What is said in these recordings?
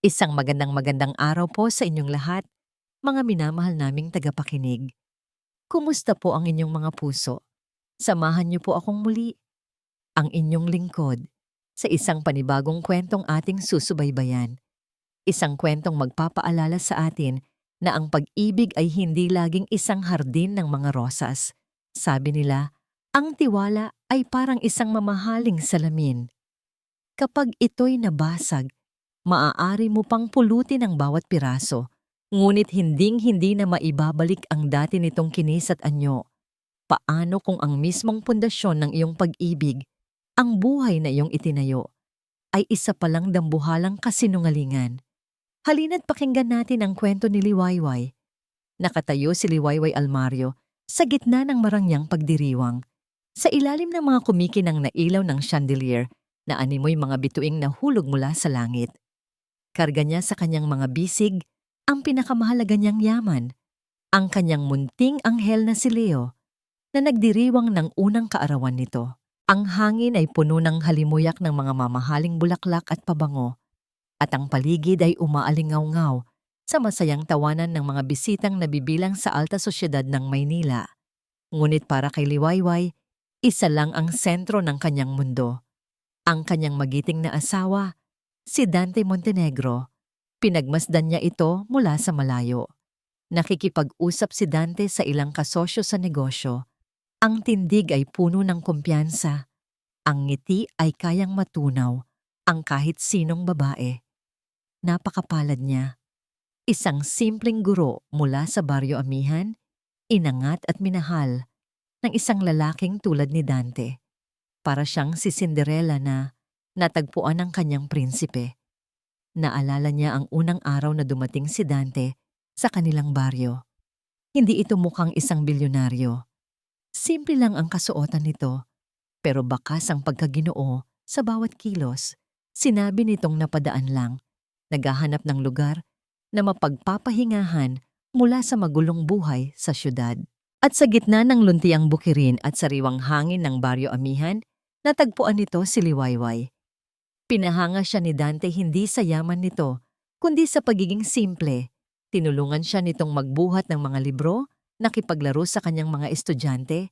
Isang magandang araw po sa inyong lahat, mga minamahal naming tagapakinig. Kumusta po ang inyong mga puso? Samahan niyo po akong muli, ang inyong lingkod, sa isang panibagong kwentong ating susubaybayan. Isang kwentong magpapaalala sa atin na ang pag-ibig ay hindi laging isang hardin ng mga rosas. Sabi nila, ang tiwala ay parang isang mamahaling salamin. Kapag ito'y nabasag, maaari mo pang pulutin ang bawat piraso, ngunit hinding-hindi na maibabalik ang dati nitong kinis at anyo. Paano kung ang mismong pundasyon ng iyong pag-ibig, ang buhay na iyong itinayo, ay isa palang dambuhalang kasinungalingan? Halina't pakinggan natin ang kwento ni Liwayway. Nakatayo si Liwayway Almario sa gitna ng marangyang pagdiriwang. Sa ilalim ng mga kumikinang na ilaw ng chandelier na animoy mga bituing nahulog mula sa langit. Karga niya sa kanyang mga bisig ang pinakamahalaga niyang yaman, ang kanyang munting anghel na si Leo, na nagdiriwang ng unang kaarawan nito. Ang hangin ay puno ng halimuyak ng mga mamahaling bulaklak at pabango, at ang paligid ay umaalingaw-ngaw sa masayang tawanan ng mga bisitang nabibilang sa alta sosyedad ng Maynila. Ngunit para kay Liwayway, isa lang ang sentro ng kanyang mundo. Ang kanyang magiting na asawa, si Dante Montenegro. Pinagmasdan niya ito mula sa malayo. Nakikipag-usap si Dante sa ilang kasosyo sa negosyo. Ang tindig ay puno ng kumpiyansa. Ang ngiti ay kayang matunaw ang kahit sinong babae. Napakapalad niya. Isang simpleng guro mula sa Baryo Amihan, inangat at minahal ng isang lalaking tulad ni Dante. Para siyang si Cinderella na natagpuan ng kanyang prinsipe. Naalala niya ang unang araw na dumating si Dante sa kanilang baryo. Hindi ito mukhang isang bilyonaryo. Simple lang ang kasuotan nito, pero bakas ang pagkaginoo sa bawat kilos. Sinabi nitong napadaan lang, naghahanap ng lugar na mapagpapahingahan mula sa magulong buhay sa syudad. At sa gitna ng luntiang bukirin at sariwang hangin ng Baryo Amihan, natagpuan nito si Liwayway. Pinahanga siya ni Dante hindi sa yaman nito, kundi sa pagiging simple. Tinulungan siya nitong magbuhat ng mga libro, nakipaglaro sa kanyang mga estudyante,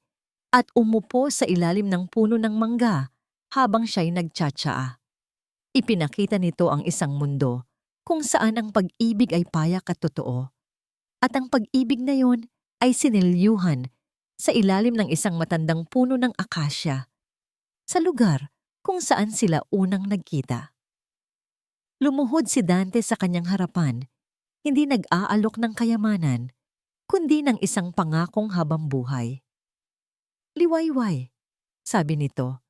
at umupo sa ilalim ng puno ng mangga habang siya'y nagtsatsaa. Ipinakita nito ang isang mundo kung saan ang pag-ibig ay payak at totoo. At ang pag-ibig na yon ay sinilyuhan sa ilalim ng isang matandang puno ng akasya, sa lugar kung saan sila unang nagkita. Lumuhod si Dante sa kanyang harapan, hindi nag-aalok ng kayamanan, kundi ng isang pangakong habang buhay. Liwayway, sabi nito,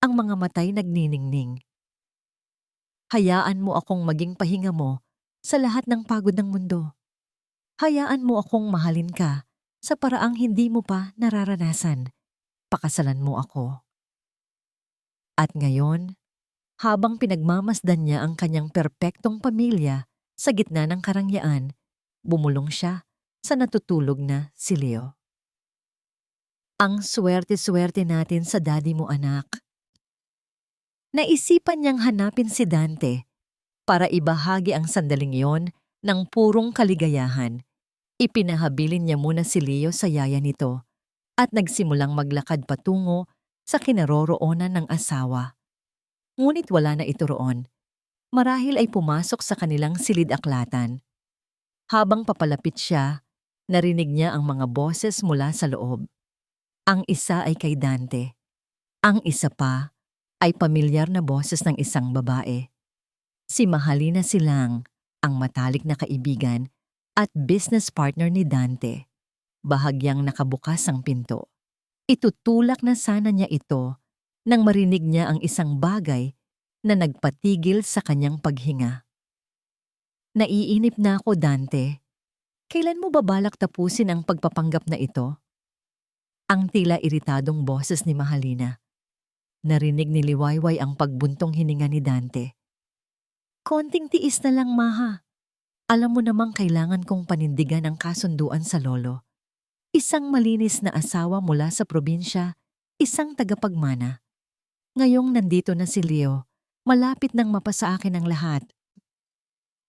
ang mga matay nagniningning. Hayaan mo akong maging pahinga mo sa lahat ng pagod ng mundo. Hayaan mo akong mahalin ka sa paraang hindi mo pa nararanasan. Pakasalan mo ako. At ngayon, habang pinagmamasdan niya ang kanyang perpektong pamilya sa gitna ng karangyaan, bumulong siya sa natutulog na si Leo. Ang swerte-swerte natin sa daddy mo, anak. Naisipan niyang hanapin si Dante para ibahagi ang sandaling yon ng purong kaligayahan. Ipinahabilin niya muna si Leo sa yaya nito at nagsimulang maglakad patungo sa kinaroroonan ng asawa. Ngunit wala na ito roon. Marahil ay pumasok sa kanilang silid-aklatan. Habang papalapit siya, narinig niya ang mga boses mula sa loob. Ang isa ay kay Dante. Ang isa pa ay pamilyar na boses ng isang babae. Si Mahalina Silang, ang matalik na kaibigan at business partner ni Dante. Bahagyang nakabukas ang pinto. Itutulak na sana niya ito nang marinig niya ang isang bagay na nagpatigil sa kanyang paghinga. Naiinip na ako, Dante. Kailan mo ba balak tapusin ang pagpapanggap na ito? Ang tila iritadong boses ni Mahalina. Narinig ni Liwayway ang pagbuntong hininga ni Dante. Konting tiis na lang, Maha. Alam mo namang kailangan kong panindigan ang kasunduan sa lolo. Isang malinis na asawa mula sa probinsya, isang tagapagmana. Ngayong nandito na si Leo, malapit nang mapasa akin ang lahat.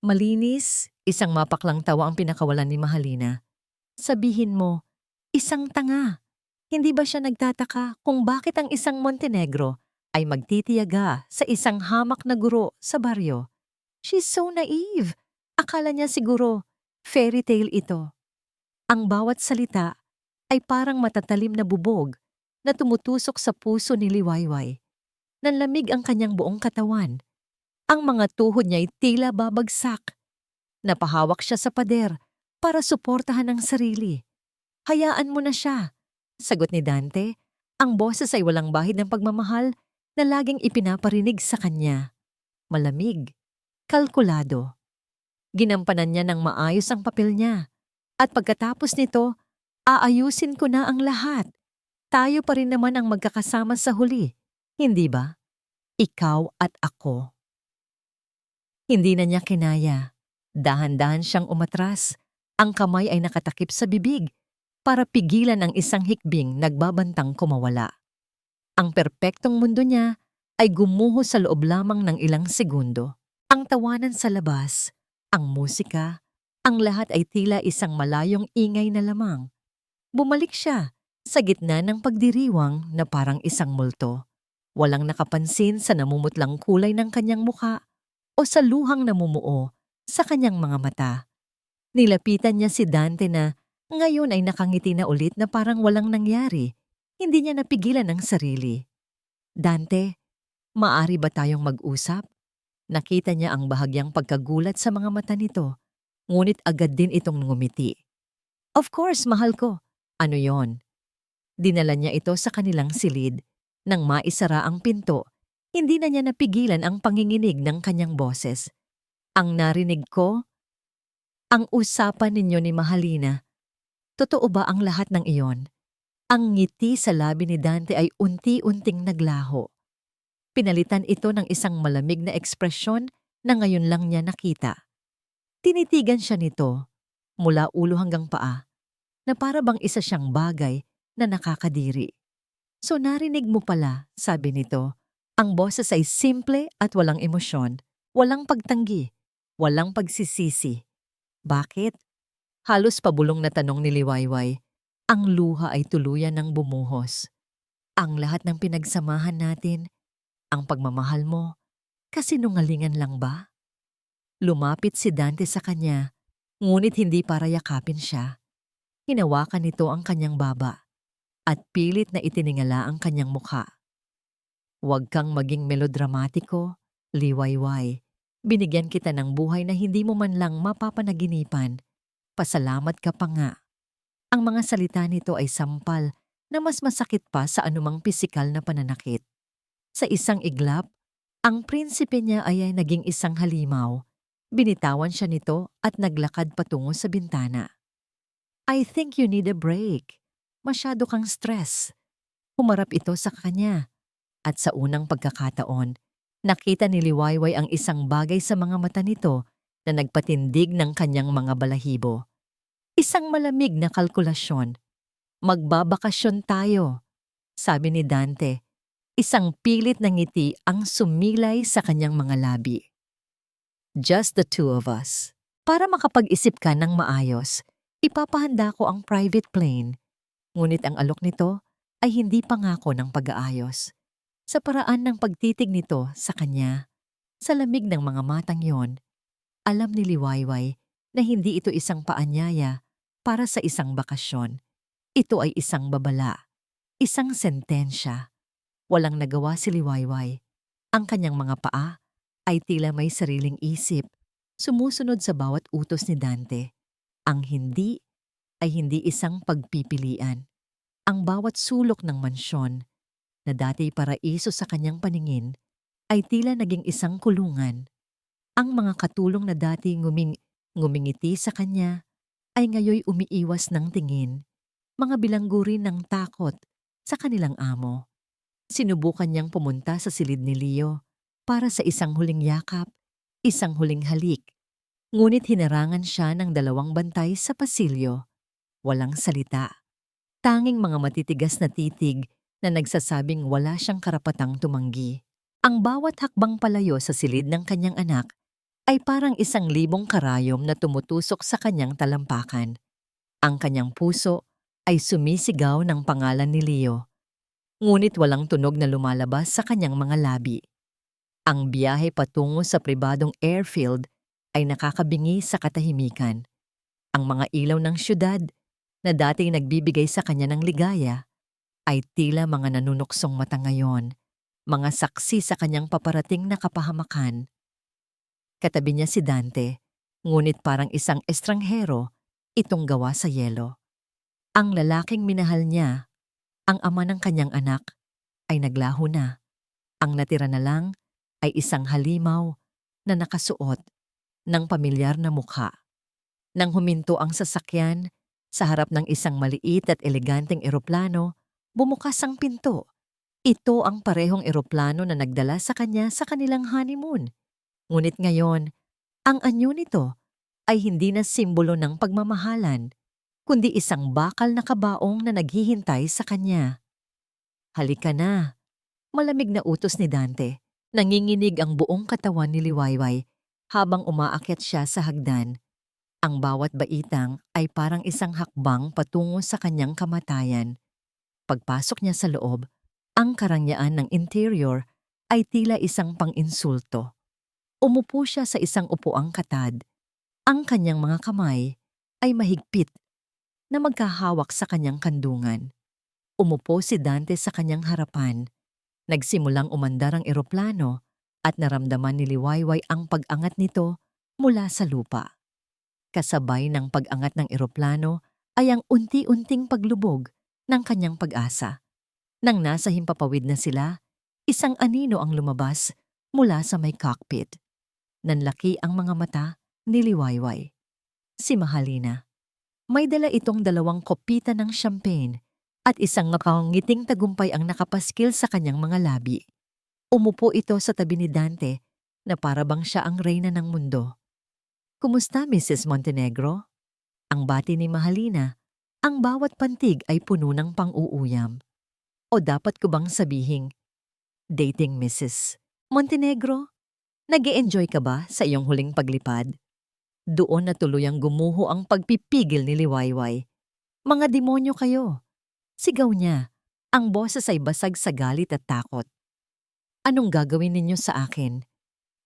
Malinis, isang mapaklang tawa ang pinakawalan ni Mahalina. Sabihin mo, isang tanga. Hindi ba siya nagtataka kung bakit ang isang Montenegro ay magtitiyaga sa isang hamak na guro sa baryo? She's so naive. Akala niya siguro fairy tale ito. Ang bawat salita ay parang matatalim na bubog na tumutusok sa puso ni Liwayway. Nanlamig ang kanyang buong katawan. Ang mga tuhod niya ay tila babagsak. Napahawak siya sa pader para suportahan ang sarili. Hayaan mo na siya, sagot ni Dante. Ang boses ay walang bahid ng pagmamahal na laging ipinaparinig sa kanya. Malamig, kalkulado. Ginampanan niya ng maayos ang papel niya. At pagkatapos nito, aayusin ko na ang lahat. Tayo pa rin naman ang magkakasama sa huli, hindi ba? Ikaw at ako. Hindi na niya kinaya. Dahan-dahan siyang umatras. Ang kamay ay nakatakip sa bibig para pigilan ang isang hikbing nagbabantang kumawala. Ang perpektong mundo niya ay gumuho sa loob lamang ng ilang segundo. Ang tawanan sa labas, ang musika, ang lahat ay tila isang malayong ingay na lamang. Bumalik siya sa gitna ng pagdiriwang na parang isang multo. Walang nakapansin sa namumutlang kulay ng kanyang muka o sa luhang namumuo sa kanyang mga mata. Nilapitan niya si Dante na ngayon ay nakangiti na ulit na parang walang nangyari. Hindi niya napigilan ang sarili. Dante, maari ba tayong mag-usap? Nakita niya ang bahagyang pagkagulat sa mga mata nito, ngunit agad din itong ngumiti. Of course, mahal ko. Ano yon? Dinala niya ito sa kanilang silid. Nang maisara ang pinto, hindi na niya napigilan ang panginginig ng kanyang boses. Ang narinig ko, ang usapan ninyo ni Mahalina. Totoo ba ang lahat ng iyon? Ang ngiti sa labi ni Dante ay unti-unting naglaho. Pinalitan ito ng isang malamig na ekspresyon na ngayon lang niya nakita. Tinitigan siya nito, mula ulo hanggang paa, na para bang isa siyang bagay na nakakadiri. So narinig mo pala, sabi nito, ang boses ay simple at walang emosyon, walang pagtanggi, walang pagsisisi. Bakit? Halos pabulong na tanong ni Liwayway. Ang luha ay tuluyan ng bumuhos. Ang lahat ng pinagsamahan natin, ang pagmamahal mo, kasinungalingan lang ba? Lumapit si Dante sa kanya, ngunit hindi para yakapin siya. Hinawakan nito ang kanyang baba at pilit na itiningala ang kanyang mukha. Huwag kang maging melodramatiko, Liwayway. Binigyan kita ng buhay na hindi mo man lang mapapanaginipan. Pasalamat ka pa nga. Ang mga salita nito ay sampal na mas masakit pa sa anumang pisikal na pananakit. Sa isang iglap, ang prinsipe niya ay naging isang halimaw. Binitawan siya nito at naglakad patungo sa bintana. I think you need a break. Masyado kang stress. Humarap ito sa kanya. At sa unang pagkakataon, nakita ni Liwayway ang isang bagay sa mga mata nito na nagpatindig ng kanyang mga balahibo. Isang malamig na kalkulasyon. Magbabakasyon tayo, sabi ni Dante. Isang pilit na ngiti ang sumilay sa kanyang mga labi. Just the two of us. Para makapag-isip ka ng maayos, ipapahanda ko ang private plane. Ngunit ang alok nito ay hindi pangako ng pag-aayos. Sa paraan ng pagtitig nito sa kanya, sa lamig ng mga matang yon, alam ni Liwayway na hindi ito isang paanyaya para sa isang bakasyon. Ito ay isang babala, isang sentensya. Walang nagawa si Liwayway. Ang kanyang mga paa ay tila may sariling isip, sumusunod sa bawat utos ni Dante. Ang hindi ay hindi isang pagpipilian. Ang bawat sulok ng mansyon, na dati paraiso sa kanyang paningin, ay tila naging isang kulungan. Ang mga katulong na dati ngumingiti sa kanya, ay ngayoy umiiwas ng tingin, mga bilanggurin ng takot sa kanilang amo. Sinubukan niyang pumunta sa silid ni Leo para sa isang huling yakap, isang huling halik. Ngunit hinarangan siya ng dalawang bantay sa pasilyo. Walang salita. Tanging mga matitigas na titig na nagsasabing wala siyang karapatang tumanggi. Ang bawat hakbang palayo sa silid ng kanyang anak ay parang 1,000 karayom na tumutusok sa kanyang talampakan. Ang kanyang puso ay sumisigaw ng pangalan ni Leo, ngunit walang tunog na lumalabas sa kanyang mga labi. Ang biyahe patungo sa pribadong airfield ay nakakabingi sa katahimikan. Ang mga ilaw ng syudad na dating nagbibigay sa kanya ng ligaya ay tila mga nanunuksong mata ngayon, mga saksi sa kanyang paparating na kapahamakan. Katabi niya si Dante, ngunit parang isang estranghero itong gawa sa yelo. Ang lalaking minahal niya, ang ama ng kanyang anak, ay naglaho na. Ang natira na lang ay isang halimaw na nakasuot ng pamilyar na mukha. Nang huminto ang sasakyan sa harap ng isang maliit at eleganteng eroplano, bumukas ang pinto. Ito ang parehong eroplano na nagdala sa kanya sa kanilang honeymoon. Ngunit ngayon, ang anyo nito ay hindi na simbolo ng pagmamahalan, kundi isang bakal na kabaong na naghihintay sa kanya. Halika na, malamig na utos ni Dante. Nanginginig ang buong katawan ni Liwayway habang umaakyat siya sa hagdan. Ang bawat baitang ay parang isang hakbang patungo sa kanyang kamatayan. Pagpasok niya sa loob, ang karangyaan ng interior ay tila isang pang-insulto. Umupo siya sa isang upuang katad. Ang kanyang mga kamay ay mahigpit na magkahawak sa kanyang kandungan. Umupo si Dante sa kanyang harapan. Nagsimulang umandar ang eroplano at naramdaman ni Liwayway ang pag-angat nito mula sa lupa. Kasabay ng pag-angat ng eroplano ay ang unti-unting paglubog ng kanyang pag-asa. Nang nasa himpapawid na sila, isang anino ang lumabas mula sa may cockpit. Nanlaki ang mga mata ni Liwayway. Si Mahalina. May dala itong 2 kopita ng champagne at isang nakangiting tagumpay ang nakapaskil sa kanyang mga labi. Umupo ito sa tabi ni Dante na parabang siya ang reyna ng mundo. Kumusta, Mrs. Montenegro? Ang bati ni Mahalina, ang bawat pantig ay puno ng pang-uuyam. O dapat ko bang sabihing, dating Mrs. Montenegro? Nag-e-enjoy ka ba sa iyong huling paglipad? Doon na tuluyang gumuho ang pagpipigil ni Liwayway. Mga demonyo kayo! Sigaw niya. Ang boses ay basag sa galit at takot. Anong gagawin ninyo sa akin?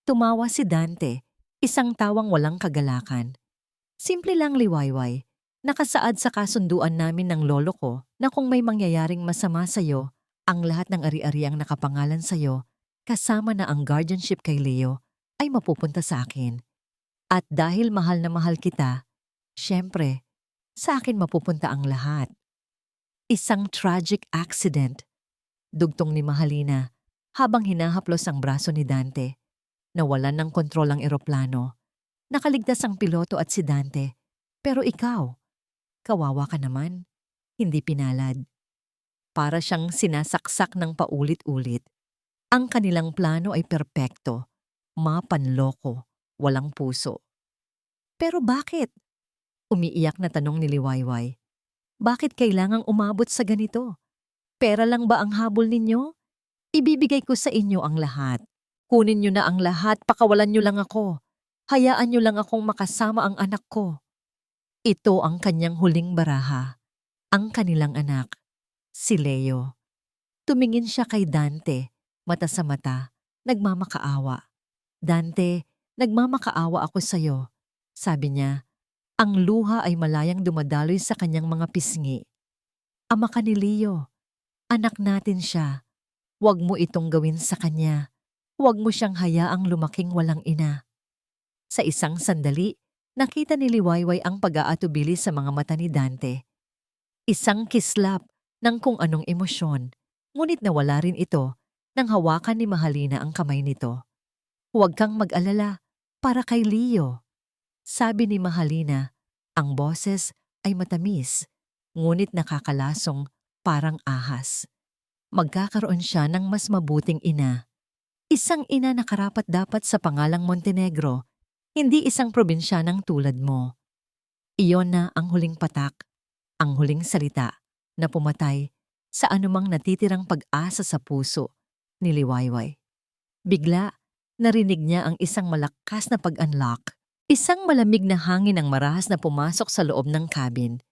Tumawa si Dante, isang tawang walang kagalakan. Simple lang, Liwayway. Nakasaad sa kasunduan namin ng lolo ko na kung may mangyayaring masama sa'yo, ang lahat ng ari-ariang nakapangalan sa'yo, kasama na ang guardianship kay Leo, ay mapupunta sa akin. At dahil mahal na mahal kita, syempre, sa akin mapupunta ang lahat. Isang tragic accident, dugtong ni Mahalina habang hinahaplos ang braso ni Dante. Nawalan ng kontrol ang eroplano. Nakaligtas ang piloto at si Dante. Pero ikaw, kawawa ka naman, hindi pinalad. Para siyang sinasaksak ng paulit-ulit. Ang kanilang plano ay perpekto, mapanloko, walang puso. Pero bakit? Umiiyak na tanong ni Liwayway. Bakit kailangang umabot sa ganito? Pera lang ba ang habol ninyo? Ibibigay ko sa inyo ang lahat. Kunin niyo na ang lahat, pakawalan niyo lang ako. Hayaan niyo lang akong makasama ang anak ko. Ito ang kanyang huling baraha. Ang kanilang anak, si Leo. Tumingin siya kay Dante, mata sa mata, nagmamakaawa. Dante, nagmamakaawa ako sa'yo. Sabi niya, ang luha ay malayang dumadaloy sa kanyang mga pisngi. Ama ka ni Leo. Anak natin siya. Huwag mo itong gawin sa kanya. Huwag mo siyang hayaang lumaking walang ina. Sa isang sandali, nakita ni Liwayway ang pag-aatubili sa mga mata ni Dante. Isang kislap ng kung anong emosyon, ngunit nawala rin ito nang hawakan ni Mahalina ang kamay nito. Huwag kang mag-alala para kay Leo. Sabi ni Mahalina, ang boses ay matamis, ngunit nakakalasong parang ahas. Magkakaroon siya ng mas mabuting ina. Isang ina na karapat-dapat sa pangalang Montenegro, hindi isang probinsyanang tulad mo. Iyon na ang huling patak, ang huling salita na pumatay sa anumang natitirang pag-asa sa puso ni Liwayway. Bigla, Narinig niya ang isang malakas na pag-unlock. Isang malamig na hangin ang marahas na pumasok sa loob ng cabin.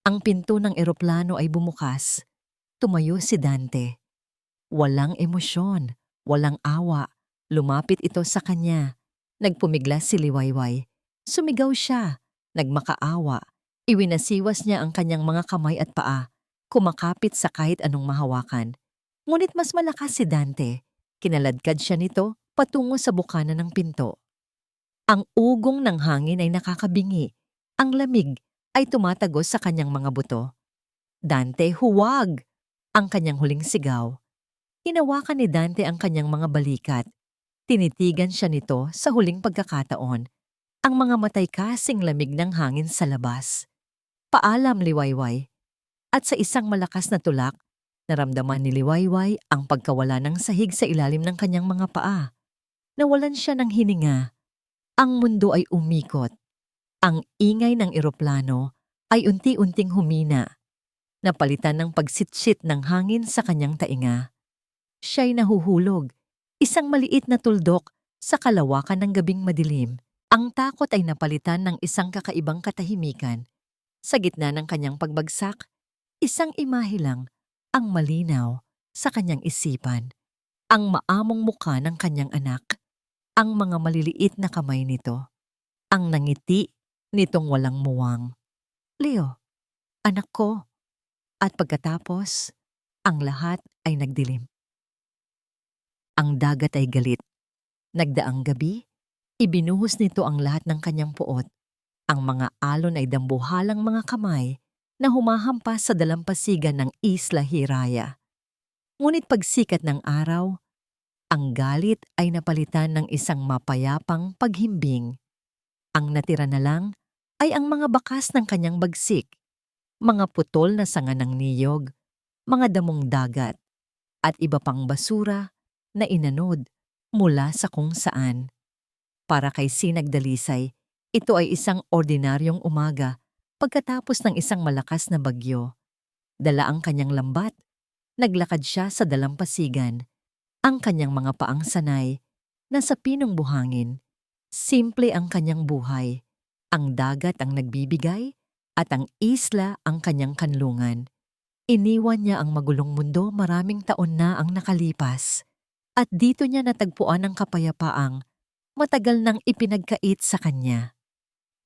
Ang pinto ng eroplano ay bumukas. Tumayo si Dante. Walang emosyon, walang awa. Lumapit ito sa kanya. Nagpumiglas si Liwayway. Sumigaw siya. Nagmakaawa. Iwinasiwas niya ang kanyang mga kamay at paa. Kumakapit sa kahit anong mahawakan. Ngunit mas malakas si Dante. Kinaladkad siya nito patungo sa bukana ng pinto. Ang ugong ng hangin ay nakakabingi. Ang lamig ay tumatagos sa kanyang mga buto. Dante, huwag! Ang kanyang huling sigaw. Hinawakan ni Dante ang kanyang mga balikat. Tinitigan siya nito sa huling pagkakataon. Ang mga matay kasing lamig ng hangin sa labas. Paalam, Liwayway. At sa isang malakas na tulak, naramdaman ni Liwayway ang pagkawala ng sahig sa ilalim ng kanyang mga paa. Nawalan siya ng hininga. Ang mundo ay umikot. Ang ingay ng eroplano ay unti-unting humina. Napalitan ng pagsitsit ng hangin sa kanyang tainga. Siya'y nahuhulog, isang maliit na tuldok sa kalawakan ng gabing madilim. Ang takot ay napalitan ng isang kakaibang katahimikan. Sa gitna ng kanyang pagbagsak, isang imahe lang ang malinaw sa kanyang isipan. Ang maamong mukha ng kanyang anak. Ang mga maliliit na kamay nito. Ang nangiti nitong walang muwang. Leo, anak ko. At pagkatapos, ang lahat ay nagdilim. Ang dagat ay galit. Nagdaang gabi, ibinuhos nito ang lahat ng kanyang puot. Ang mga alon ay dambuhalang mga kamay na humahampas sa dalampasigan ng Isla Hiraya. Ngunit pagsikat ng araw, ang galit ay napalitan ng isang mapayapang paghimbing. Ang natira na lang ay ang mga bakas ng kanyang bagsik, mga putol na sanga ng niyog, mga damong dagat, at iba pang basura na inanod mula sa kung saan. Para kay Sinag Dalisay, ito ay isang ordinaryong umaga pagkatapos ng isang malakas na bagyo. Dala ang kanyang lambat, naglakad siya sa dalampasigan. Ang kanyang mga paang sanay, nasa pinong buhangin. Simple ang kanyang buhay. Ang dagat ang nagbibigay at ang isla ang kanyang kanlungan. Iniwan niya ang magulong mundo, maraming taon na ang nakalipas. At dito niya natagpuan ang kapayapaang matagal nang ipinagkait sa kanya.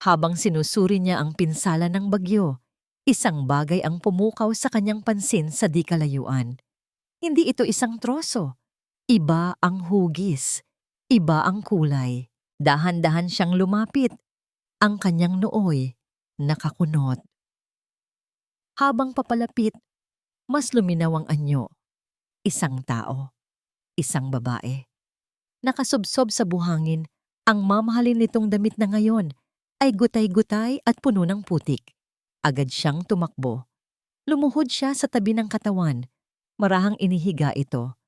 Habang sinusuri niya ang pinsala ng bagyo, isang bagay ang pumukaw sa kanyang pansin sa di kalayuan. Hindi ito isang troso. Iba ang hugis, iba ang kulay. Dahan-dahan siyang lumapit. Ang kanyang nooy nakakunot. Habang papalapit, mas luminaw ang anyo. Isang tao, isang babae. Nakasubsob sa buhangin, ang mamahalin nitong damit na ngayon ay gutay-gutay at puno ng putik. Agad siyang tumakbo. Lumuhod siya sa tabi ng katawan. Marahang inihiga ito.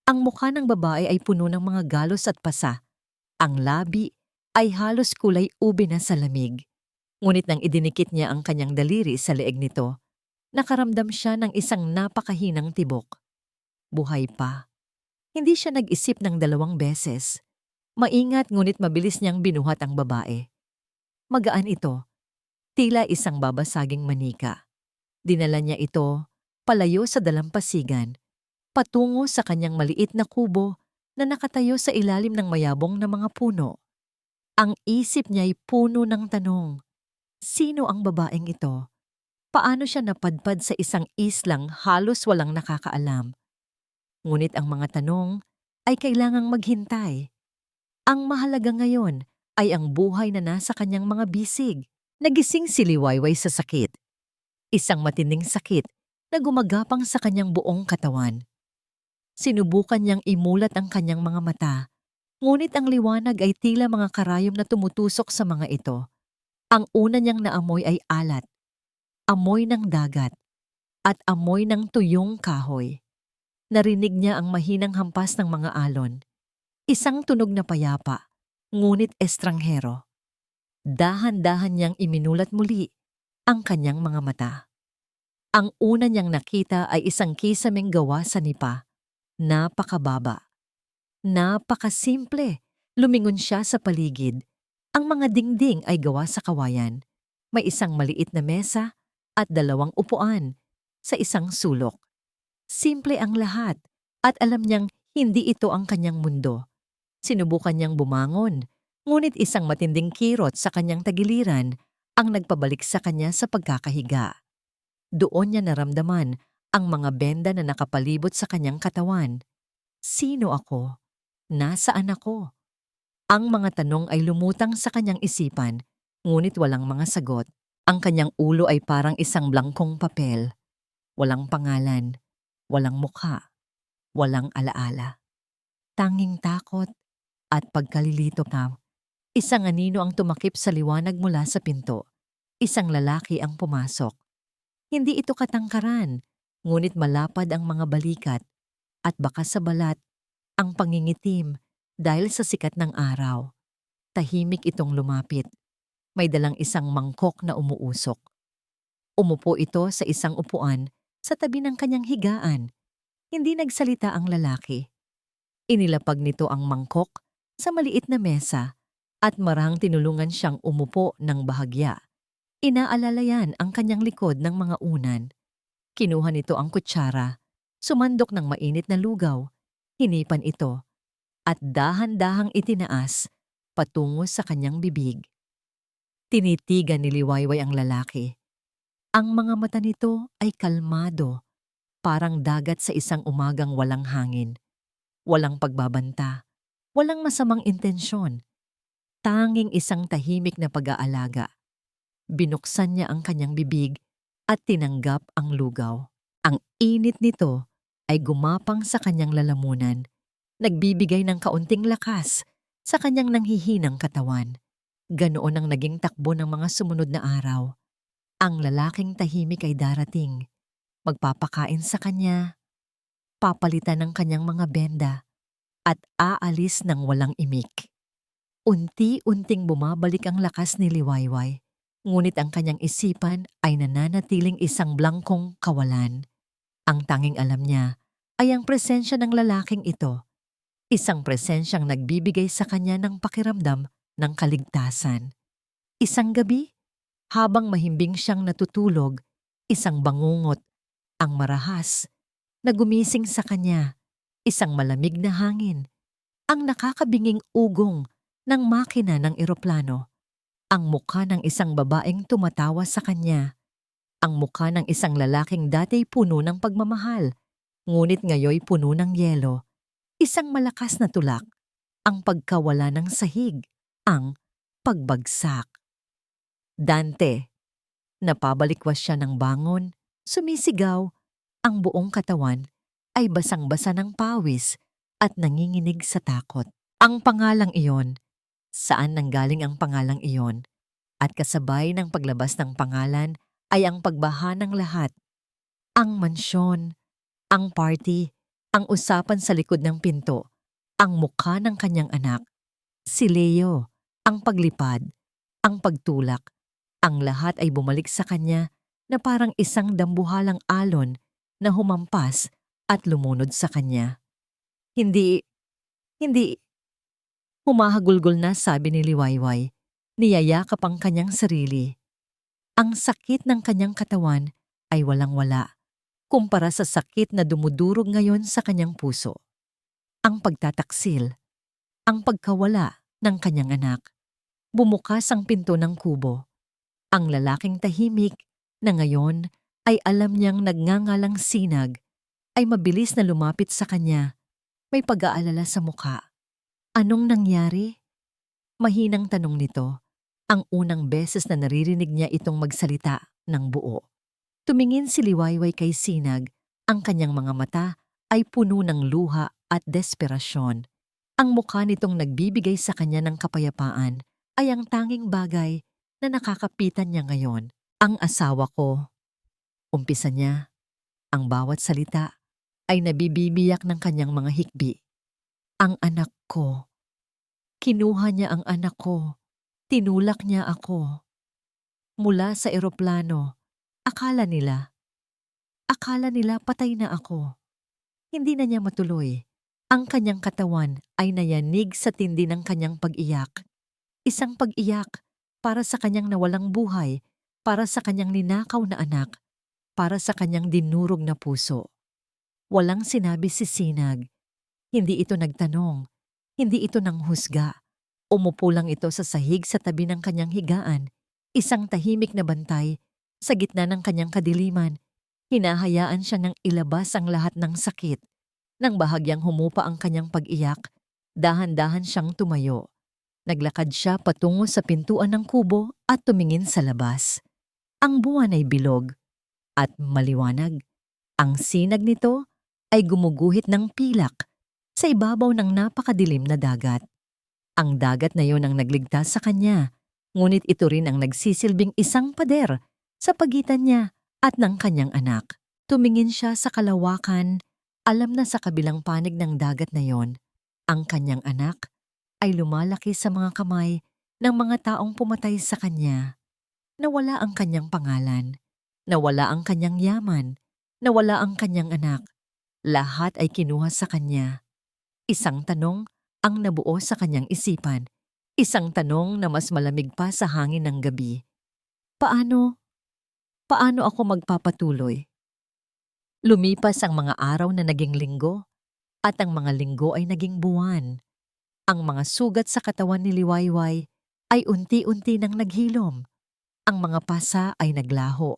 Ang mukha ng babae ay puno ng mga galos at pasa. Ang labi ay halos kulay ube na sa lamig. Ngunit nang idinikit niya ang kanyang daliri sa leeg nito, nakaramdam siya ng isang napakahinang tibok. Buhay pa. Hindi siya nag-isip ng 2 beses. Maingat ngunit mabilis niyang binuhat ang babae. Magaan ito, tila isang babasaging manika. Dinala niya ito palayo sa dalampasigan, patungo sa kanyang maliit na kubo na nakatayo sa ilalim ng mayabong na mga puno. Ang isip niya'y puno ng tanong. Sino ang babaeng ito? Paano siya napadpad sa isang islang halos walang nakakaalam? Ngunit ang mga tanong ay kailangang maghintay. Ang mahalaga ngayon ay ang buhay na nasa kanyang mga bisig. Nagising si Liwayway sa sakit. Isang matinding sakit na gumagapang sa kanyang buong katawan. Sinubukan niyang imulat ang kanyang mga mata, ngunit ang liwanag ay tila mga karayom na tumutusok sa mga ito. Ang una niyang naamoy ay alat, amoy ng dagat, at amoy ng tuyong kahoy. Narinig niya ang mahinang hampas ng mga alon. Isang tunog na payapa, ngunit estranghero. Dahan-dahan niyang iminulat muli ang kanyang mga mata. Ang una niyang nakita ay isang kisameng gawa sa nipa. Napakababa. Napakasimple Lumingon siya sa paligid. Ang mga dingding ay gawa sa kawayan. May isang maliit na mesa at 2 upuan sa isang sulok. Simple ang lahat at alam niyang hindi ito ang kanyang mundo. Sinubukan niyang bumangon, ngunit isang matinding kirot sa kanyang tagiliran ang nagpabalik sa kanya sa pagkakahiga. Doon niya naramdaman ang mga benda na nakapalibot sa kanyang katawan. Sino ako? Nasaan ako? Ang mga tanong ay lumutang sa kanyang isipan, ngunit walang mga sagot. Ang kanyang ulo ay parang isang blangkong papel. Walang pangalan, walang mukha, walang alaala. Tanging takot at pagkalilito na. Isang anino ang tumakip sa liwanag mula sa pinto. Isang lalaki ang pumasok. Hindi ito katangkaran, ngunit malapad ang mga balikat at baka sa balat ang pangingitim dahil sa sikat ng araw. Tahimik itong lumapit. May dalang isang mangkok na umuusok. Umupo ito sa isang upuan sa tabi ng kanyang higaan. Hindi nagsalita ang lalaki. Inilapag nito ang mangkok sa maliit na mesa at marahang tinulungan siyang umupo ng bahagya. Inaalalayan ang kanyang likod ng mga unan. Kinuha nito ang kutsara, sumandok ng mainit na lugaw, hinipan ito, at dahan-dahang itinaas patungo sa kanyang bibig. Tinitigan ni Liwayway ang lalaki. Ang mga mata nito ay kalmado, parang dagat sa isang umagang walang hangin. Walang pagbabanta, walang masamang intensyon. Tanging isang tahimik na pag-aalaga. Binuksan niya ang kanyang bibig at tinanggap ang lugaw. Ang init nito ay gumapang sa kanyang lalamunan, nagbibigay ng kaunting lakas sa kanyang nanghihinang katawan. Ganoon ang naging takbo ng mga sumunod na araw. Ang lalaking tahimik ay darating, magpapakain sa kanya, papalitan ng kanyang mga benda, at aalis ng walang imik. Unti-unting bumabalik ang lakas ni Liwayway, ngunit ang kanyang isipan ay nananatiling isang blangkong kawalan. Ang tanging alam niya ay ang presensya ng lalaking ito, isang presensyang nagbibigay sa kanya ng pakiramdam ng kaligtasan. Isang gabi, habang mahimbing siyang natutulog, isang bangungot, ang marahas, na gumising sa kanya, isang malamig na hangin, ang nakakabinging ugong ng makina ng eroplano, ang mukha ng isang babaeng tumatawa sa kanya, ang mukha ng isang lalaking dati puno ng pagmamahal, ngunit ngayoy puno ng yelo, isang malakas na tulak, ang pagkawala ng sahig, ang pagbagsak. Dante, napabalikwas siya ng bangon, sumisigaw, ang buong katawan ay basang-basa ng pawis at nanginginig sa takot. Ang pangalang iyon, saan nanggaling ang pangalang iyon, at kasabay ng paglabas ng pangalan ay ang pagbaha ng lahat. Ang mansyon, ang party, ang usapan sa likod ng pinto, ang mukha ng kanyang anak, si Leo, ang paglipad, ang pagtulak, ang lahat ay bumalik sa kanya na parang isang dambuhalang alon na humampas at lumunod sa kanya. Hindi, humahagulgol na sabi ni Liwayway, niyayakap ang kanyang sarili. Ang sakit ng kanyang katawan ay walang-wala, kumpara sa sakit na dumudurog ngayon sa kanyang puso. Ang pagtataksil, ang pagkawala ng kanyang anak. Bumukas ang pinto ng kubo. Ang lalaking tahimik na ngayon ay alam niyang nagngangalang sinag ay mabilis na lumapit sa kanya. May pag-aalala sa mukha. Anong nangyari? Mahinang tanong nito. Ang unang beses na naririnig niya itong magsalita ng buo. Tumingin si Liwayway kay Sinag. Ang kanyang mga mata ay puno ng luha at desperasyon. Ang mukha nitong nagbibigay sa kanya ng kapayapaan ay ang tanging bagay na nakakapitan niya ngayon. Ang asawa ko. Umpisa niya. Ang bawat salita ay nabibibiyak ng kanyang mga hikbi. Ang anak ko. Kinuha niya ang anak ko. Tinulak niya ako. Mula sa eroplano, akala nila patay na ako. Hindi na niya matuloy. Ang kanyang katawan ay nayanig sa tindi ng kanyang pag-iyak. Isang pag-iyak para sa kanyang nawalang buhay, para sa kanyang ninakaw na anak, para sa kanyang dinurog na puso. Walang sinabi si Sinag. Hindi ito nagtanong. Hindi ito nanghusga. Umupo lang ito sa sahig sa tabi ng kanyang higaan, isang tahimik na bantay sa gitna ng kanyang kadiliman. Hinahayaan siya ng ilabas ang lahat ng sakit. Nang bahagyang humupa ang kanyang pag-iyak, dahan-dahan siyang tumayo. Naglakad siya patungo sa pintuan ng kubo at tumingin sa labas. Ang buwan ay bilog at maliwanag. Ang sinag nito ay gumuguhit ng pilak sa ibabaw ng napakadilim na dagat. Ang dagat na yon ang nagligtas sa kanya, ngunit ito rin ang nagsisilbing isang pader sa pagitan niya at ng kanyang anak. Tumingin siya sa kalawakan, alam na sa kabilang panig ng dagat na yon, ang kanyang anak ay lumalaki sa mga kamay ng mga taong pumatay sa kanya. Nawala ang kanyang pangalan, nawala ang kanyang yaman, nawala ang kanyang anak. Lahat ay kinuha sa kanya. Isang tanong ang nabuo sa kanyang isipan. Isang tanong na mas malamig pa sa hangin ng gabi. Paano? Paano ako magpapatuloy? Lumipas ang mga araw na naging linggo at ang mga linggo ay naging buwan. Ang mga sugat sa katawan ni Liwayway ay unti-unti nang naghilom. Ang mga pasa ay naglaho.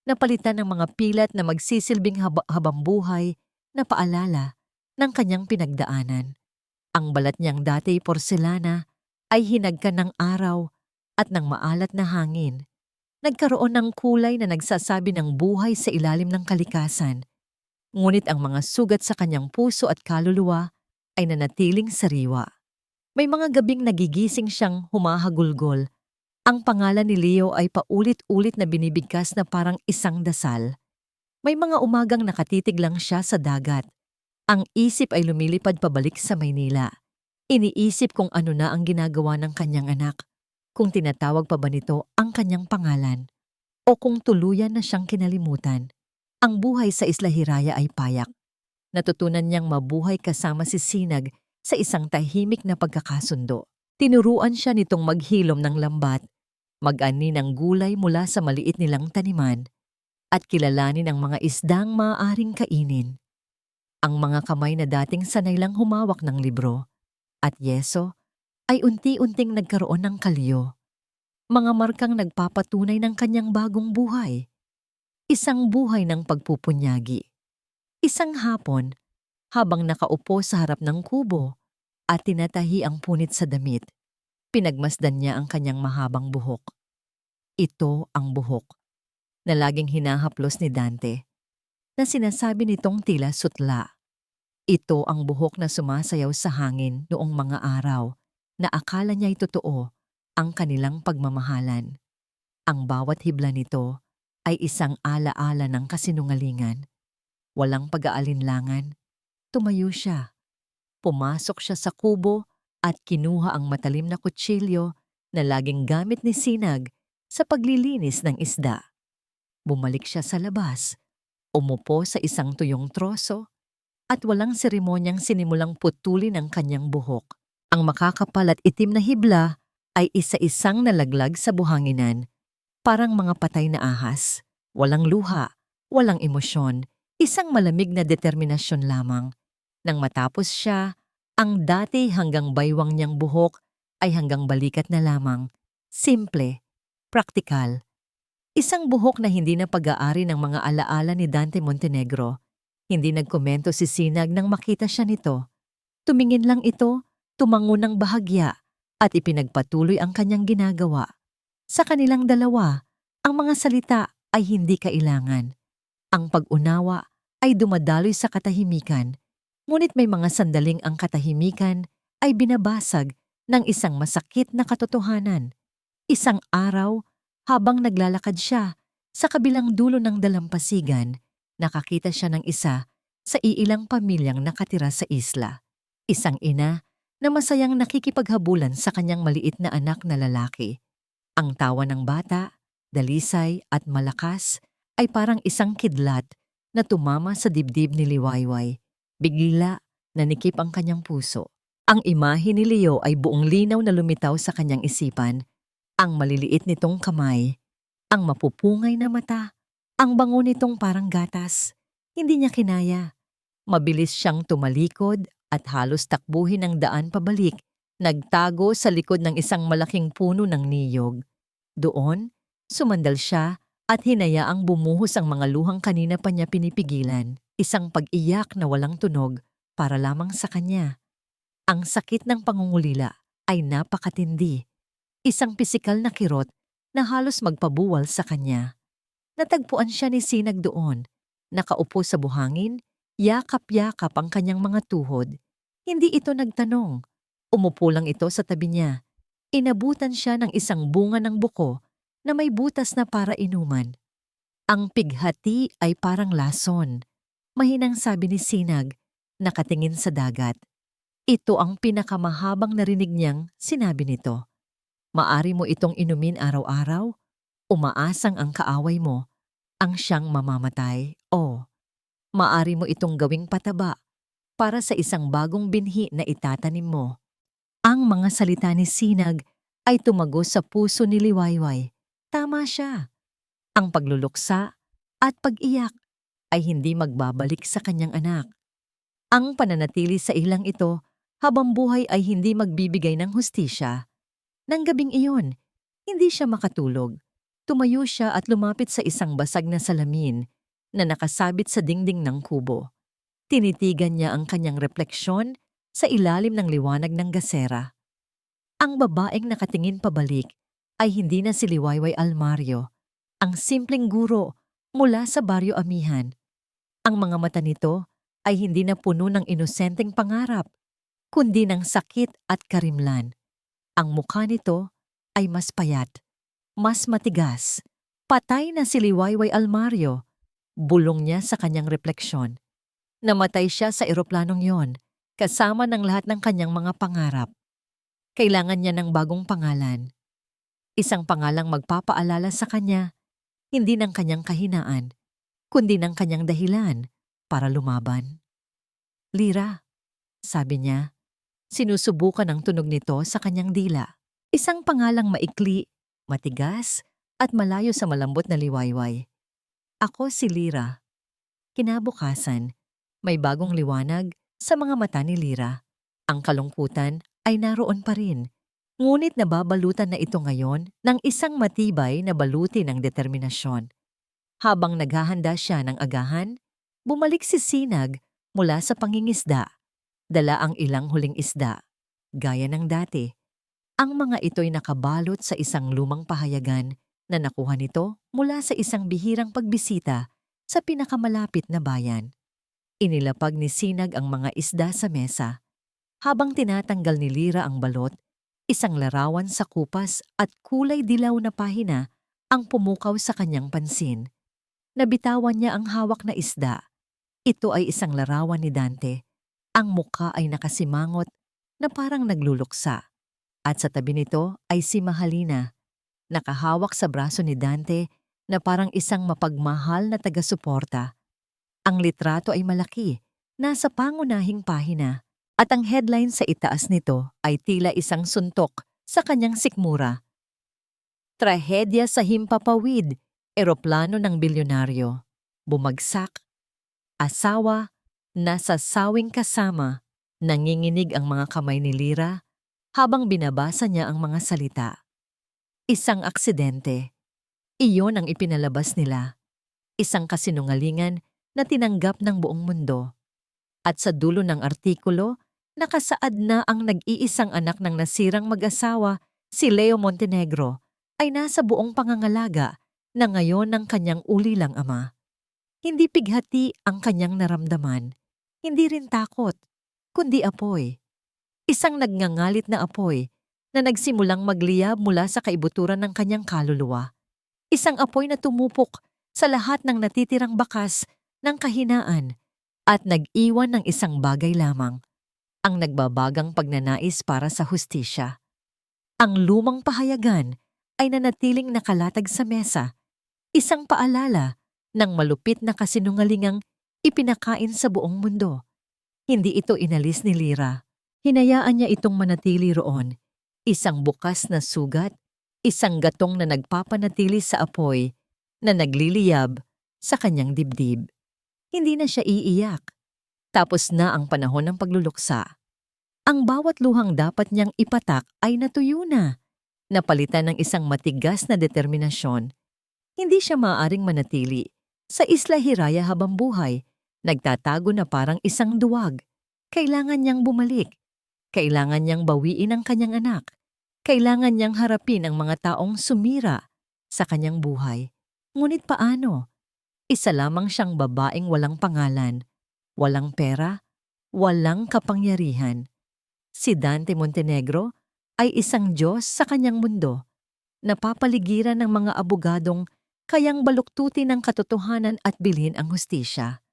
Napalitan ng mga pilat na magsisilbing habang buhay na paalala ng kanyang pinagdaanan. Ang balat niyang dati porselana ay hinagkan ng araw at ng maalat na hangin. Nagkaroon ng kulay na nagsasabi ng buhay sa ilalim ng kalikasan. Ngunit ang mga sugat sa kanyang puso at kaluluwa ay nanatiling sariwa. May mga gabing nagigising siyang humahagulgol. Ang pangalan ni Leo ay paulit-ulit na binibigkas na parang isang dasal. May mga umagang nakatitig lang siya sa dagat. Ang isip ay lumilipad pabalik sa Maynila. Iniisip kung ano na ang ginagawa ng kanyang anak, kung tinatawag pa ba nito ang kanyang pangalan, o kung tuluyan na siyang kinalimutan. Ang buhay sa Isla Hiraya ay payak. Natutunan niyang mabuhay kasama si Sinag sa isang tahimik na pagkakasundo. Tinuruan siya nitong maghilom ng lambat, mag-ani ng gulay mula sa maliit nilang taniman, at kilalanin ang mga isdang maaaring kainin. Ang mga kamay na dating sanay lang humawak ng libro at yeso ay unti-unting nagkaroon ng kalyo. Mga markang nagpapatunay ng kanyang bagong buhay. Isang buhay ng pagpupunyagi. Isang hapon, habang nakaupo sa harap ng kubo at tinatahi ang punit sa damit, pinagmasdan niya ang kanyang mahabang buhok. Ito ang buhok na laging hinahaplos ni Dante, na sinasabi nitong tila sutla. Ito ang buhok na sumasayaw sa hangin noong mga araw na akala niya'y totoo ang kanilang pagmamahalan. Ang bawat hibla nito ay isang alaala ng kasinungalingan. Walang pag-aalinlangan. Tumayo siya. Pumasok siya sa kubo at kinuha ang matalim na kutsilyo na laging gamit ni Sinag sa paglilinis ng isda. Bumalik siya sa labas, umupo sa isang tuyong troso, at walang seremonyang sinimulang putulin ang kanyang buhok. Ang makakapal at itim na hibla ay isa-isang nalaglag sa buhanginan, parang mga patay na ahas. Walang luha, walang emosyon, isang malamig na determinasyon lamang. Nang matapos siya, ang dati hanggang baywang niyang buhok ay hanggang balikat na lamang. Simple, praktikal. Isang buhok na hindi na pag-aari ng mga alaala ni Dante Montenegro. Hindi nagkomento si Sinag nang makita siya nito. Tumingin lang ito, tumango ng bahagya, at ipinagpatuloy ang kanyang ginagawa. Sa kanilang dalawa, ang mga salita ay hindi kailangan. Ang pag-unawa ay dumadaloy sa katahimikan, ngunit may mga sandaling ang katahimikan ay binabasag ng isang masakit na katotohanan. Isang araw, habang naglalakad siya sa kabilang dulo ng dalampasigan, nakakita siya ng isa sa iilang pamilyang nakatira sa isla. Isang ina na masayang nakikipaghabulan sa kanyang maliit na anak na lalaki. Ang tawa ng bata, dalisay at malakas, ay parang isang kidlat na tumama sa dibdib ni Liwayway. Bigla nanikip ang kanyang puso. Ang imahe ni Leo ay buong linaw na lumitaw sa kanyang isipan. Ang maliliit nitong kamay, ang mapupungay na mata, ang bango nitong parang gatas. Hindi niya kinaya. Mabilis siyang tumalikod at halos takbuhin ang daan pabalik. Nagtago sa likod ng isang malaking puno ng niyog. Doon, sumandal siya at hinayaang bumuhos ang mga luhang kanina pa niya pinipigilan. Isang pag-iyak na walang tunog para lamang sa kanya. Ang sakit ng pangungulila ay napakatindi. Isang pisikal na kirot na halos magpabuwal sa kanya. Natagpuan siya ni Sinag doon. Nakaupo sa buhangin, yakap-yakap ang kanyang mga tuhod. Hindi ito nagtanong. Umupo lang ito sa tabi niya. Inabutan siya ng isang bunga ng buko na may butas na para inuman. Ang pighati ay parang lason. Mahinang sabi ni Sinag, nakatingin sa dagat. Ito ang pinakamahabang narinig niyang sinabi nito. Maari mo itong inumin araw-araw, umaasang ang kaaway mo, ang siyang mamamatay, o maari mo itong gawing pataba para sa isang bagong binhi na itatanim mo. Ang mga salita ni Sinag ay tumagos sa puso ni Liwayway. Tama siya. Ang pagluluksa at pag-iyak ay hindi magbabalik sa kanyang anak. Ang pananatili sa ilang ito habang buhay ay hindi magbibigay ng hustisya. Nang gabing iyon, hindi siya makatulog. Tumayo siya at lumapit sa isang basag na salamin na nakasabit sa dingding ng kubo. Tinitigan niya ang kanyang refleksyon sa ilalim ng liwanag ng gasera. Ang babaeng nakatingin pabalik ay hindi na si Liwayway Almario, ang simpleng guro mula sa Baryo Amihan. Ang mga mata nito ay hindi na puno ng inosenteng pangarap, kundi ng sakit at karimlan. Ang mukha nito ay mas payat, mas matigas. Patay na si Liwayway Almario. Bulong niya sa kanyang refleksyon. Namatay siya sa eroplanong yon, kasama ng lahat ng kanyang mga pangarap. Kailangan niya ng bagong pangalan. Isang pangalang magpapaalala sa kanya, hindi ng kanyang kahinaan, kundi ng kanyang dahilan para lumaban. Lira, sabi niya. Sinusubukan ang tunog nito sa kanyang dila. Isang pangalang maikli, matigas, at malayo sa malambot na liwayway. Ako si Lira. Kinabukasan, may bagong liwanag sa mga mata ni Lira. Ang kalungkutan ay naroon pa rin. Ngunit nababalutan na ito ngayon ng isang matibay na baluti ng determinasyon. Habang naghahanda siya ng agahan, bumalik si Sinag mula sa pangingisda. Dala ang ilang huling isda. Gaya ng dati, ang mga ito'y nakabalot sa isang lumang pahayagan na nakuha nito mula sa isang bihirang pagbisita sa pinakamalapit na bayan. Inilapag ni Sinag ang mga isda sa mesa. Habang tinatanggal ni Lira ang balot, isang larawan sa kupas at kulay dilaw na pahina ang pumukaw sa kanyang pansin. Nabitawan niya ang hawak na isda. Ito ay isang larawan ni Dante. Ang mukha ay nakasimangot na parang nagluluksa. At sa tabi nito ay si Mahalina, nakahawak sa braso ni Dante na parang isang mapagmahal na taga-suporta. Ang litrato ay malaki, nasa pangunahing pahina, at ang headline sa itaas nito ay tila isang suntok sa kanyang sikmura. Trahedya sa Himpapawid, eroplano ng bilyonaryo. Bumagsak. Asawa, nasa sawing kasama, nanginginig ang mga kamay ni Lira habang binabasa niya ang mga salita. Isang aksidente. Iyon ang ipinalabas nila. Isang kasinungalingan na tinanggap ng buong mundo. At sa dulo ng artikulo, nakasaad na ang nag-iisang anak ng nasirang mag-asawa, si Leo Montenegro, ay nasa buong pangangalaga na ngayon ng kanyang ulilang ama. Hindi pighati ang kanyang naramdaman, hindi rin takot, kundi apoy. Isang nagngangalit na apoy na nagsimulang magliyab mula sa kaibuturan ng kanyang kaluluwa. Isang apoy na tumupok sa lahat ng natitirang bakas ng kahinaan at nag-iwan ng isang bagay lamang, ang nagbabagang pagnanais para sa hustisya. Ang lumang pahayagan ay nanatiling nakalatag sa mesa, isang paalala ng malupit na kasinungalingang ipinakain sa buong mundo. Hindi ito inalis ni Lyra. Hinayaan niya itong manatili roon. Isang bukas na sugat, isang gatong na nagpapanatili sa apoy, na nagliliyab sa kanyang dibdib. Hindi na siya iiyak. Tapos na ang panahon ng pagluluksa. Ang bawat luhang dapat niyang ipatak ay natuyo na. Napalitan ng isang matigas na determinasyon. Hindi siya maaaring manatili sa Isla Hiraya habang buhay. Nagtatago na parang isang duwag. Kailangan niyang bumalik. Kailangan niyang bawiin ang kanyang anak. Kailangan niyang harapin ang mga taong sumira sa kanyang buhay. Ngunit paano? Isa lamang siyang babaeng walang pangalan, walang pera, walang kapangyarihan. Si Dante Montenegro ay isang Diyos sa kanyang mundo, napapaligiran ng mga abogadong kayang baluktutin ang katotohanan at bilhin ang hustisya.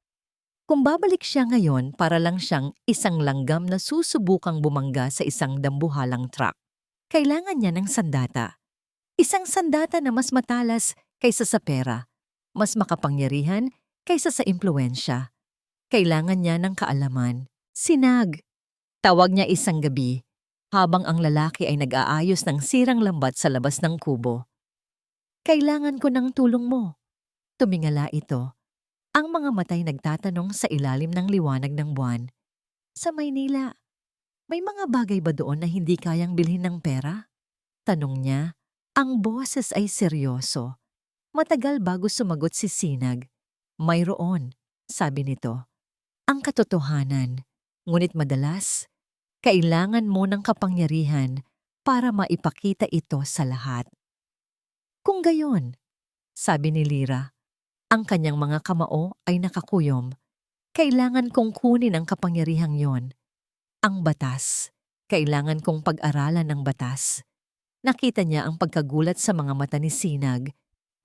Kung babalik siya ngayon para lang siyang isang langgam na susubukang bumangga sa isang dambuhalang truck, kailangan niya ng sandata. Isang sandata na mas matalas kaysa sa pera, mas makapangyarihan kaysa sa impluensya. Kailangan niya ng kaalaman. Sinag. Tawag niya isang gabi, habang ang lalaki ay nag-aayos ng sirang lambat sa labas ng kubo. Kailangan ko ng tulong mo. Tumingala ito. Ang mga matay nagtatanong sa ilalim ng liwanag ng buwan. Sa Maynila, may mga bagay ba doon na hindi kayang bilhin ng pera? Tanong niya. Ang boses ay seryoso. Matagal bago sumagot si Sinag. Mayroon, sabi nito. Ang katotohanan. Ngunit madalas, kailangan mo ng kapangyarihan para maipakita ito sa lahat. Kung gayon, sabi ni Lyra, ang kanyang mga kamao ay nakakuyom. Kailangan kong kunin ang kapangyarihang yon. Ang batas. Kailangan kong pag-aralan ang batas. Nakita niya ang pagkagulat sa mga mata ni Sinag.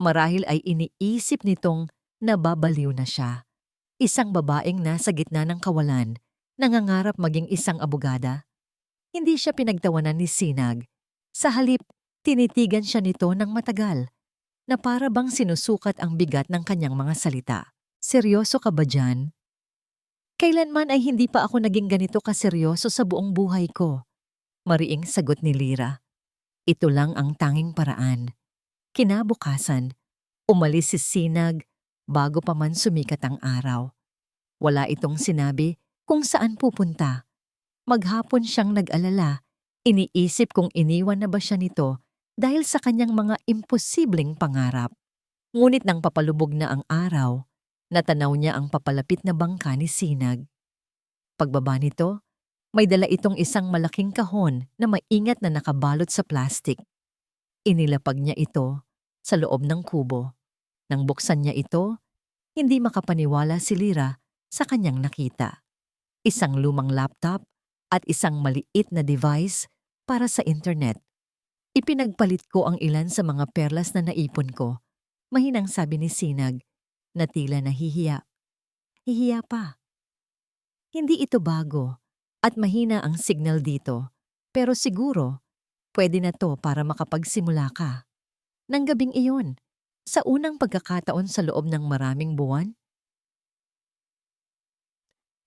Marahil ay iniisip nitong nababaliw na siya. Isang babaeng nasa gitna ng kawalan, nangangarap maging isang abogada. Hindi siya pinagtawanan ni Sinag. Sa halip, tinitigan siya nito ng matagal, na para bang sinusukat ang bigat ng kanyang mga salita. Seryoso ka ba dyan? Kailanman ay hindi pa ako naging ganito kaseryoso sa buong buhay ko. Mariing sagot ni Lyra. Ito lang ang tanging paraan. Kinabukasan, umalis si Sinag bago pa man sumikat ang araw. Wala itong sinabi kung saan pupunta. Maghapon siyang nag-alala, iniisip kung iniwan na ba siya nito dahil sa kanyang mga imposibleng pangarap. Ngunit nang papalubog na ang araw, natanaw niya ang papalapit na bangka ni Sinag. Pagbaba nito, may dala itong isang malaking kahon na maingat na nakabalot sa plastik. Inilapag niya ito sa loob ng kubo. Nang buksan niya ito, hindi makapaniwala si Lyra sa kanyang nakita. Isang lumang laptop at isang maliit na device para sa internet. Ipinagpalit ko ang ilan sa mga perlas na naipon ko. Mahinang sabi ni Sinag na tila nahihiya. Hihiya pa. Hindi ito bago at mahina ang signal dito, pero siguro pwede na to para makapagsimula ka. Nang gabing iyon, sa unang pagkakataon sa loob ng maraming buwan,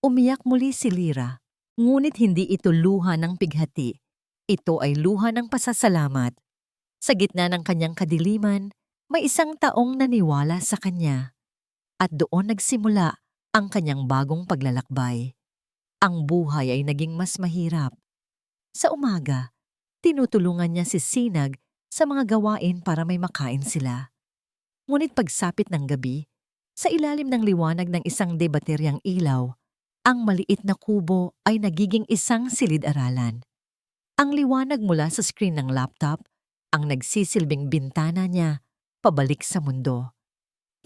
umiyak muli si Lyra, ngunit hindi ito luha ng pighati. Ito ay luha ng pasasalamat. Sa gitna ng kanyang kadiliman, may isang taong naniwala sa kanya. At doon nagsimula ang kanyang bagong paglalakbay. Ang buhay ay naging mas mahirap. Sa umaga, tinutulungan niya si Sinag sa mga gawain para may makain sila. Ngunit pagsapit ng gabi, sa ilalim ng liwanag ng isang debateryang ilaw, ang maliit na kubo ay nagiging isang silid-aralan. Ang liwanag mula sa screen ng laptop ang nagsisilbing bintana niya pabalik sa mundo.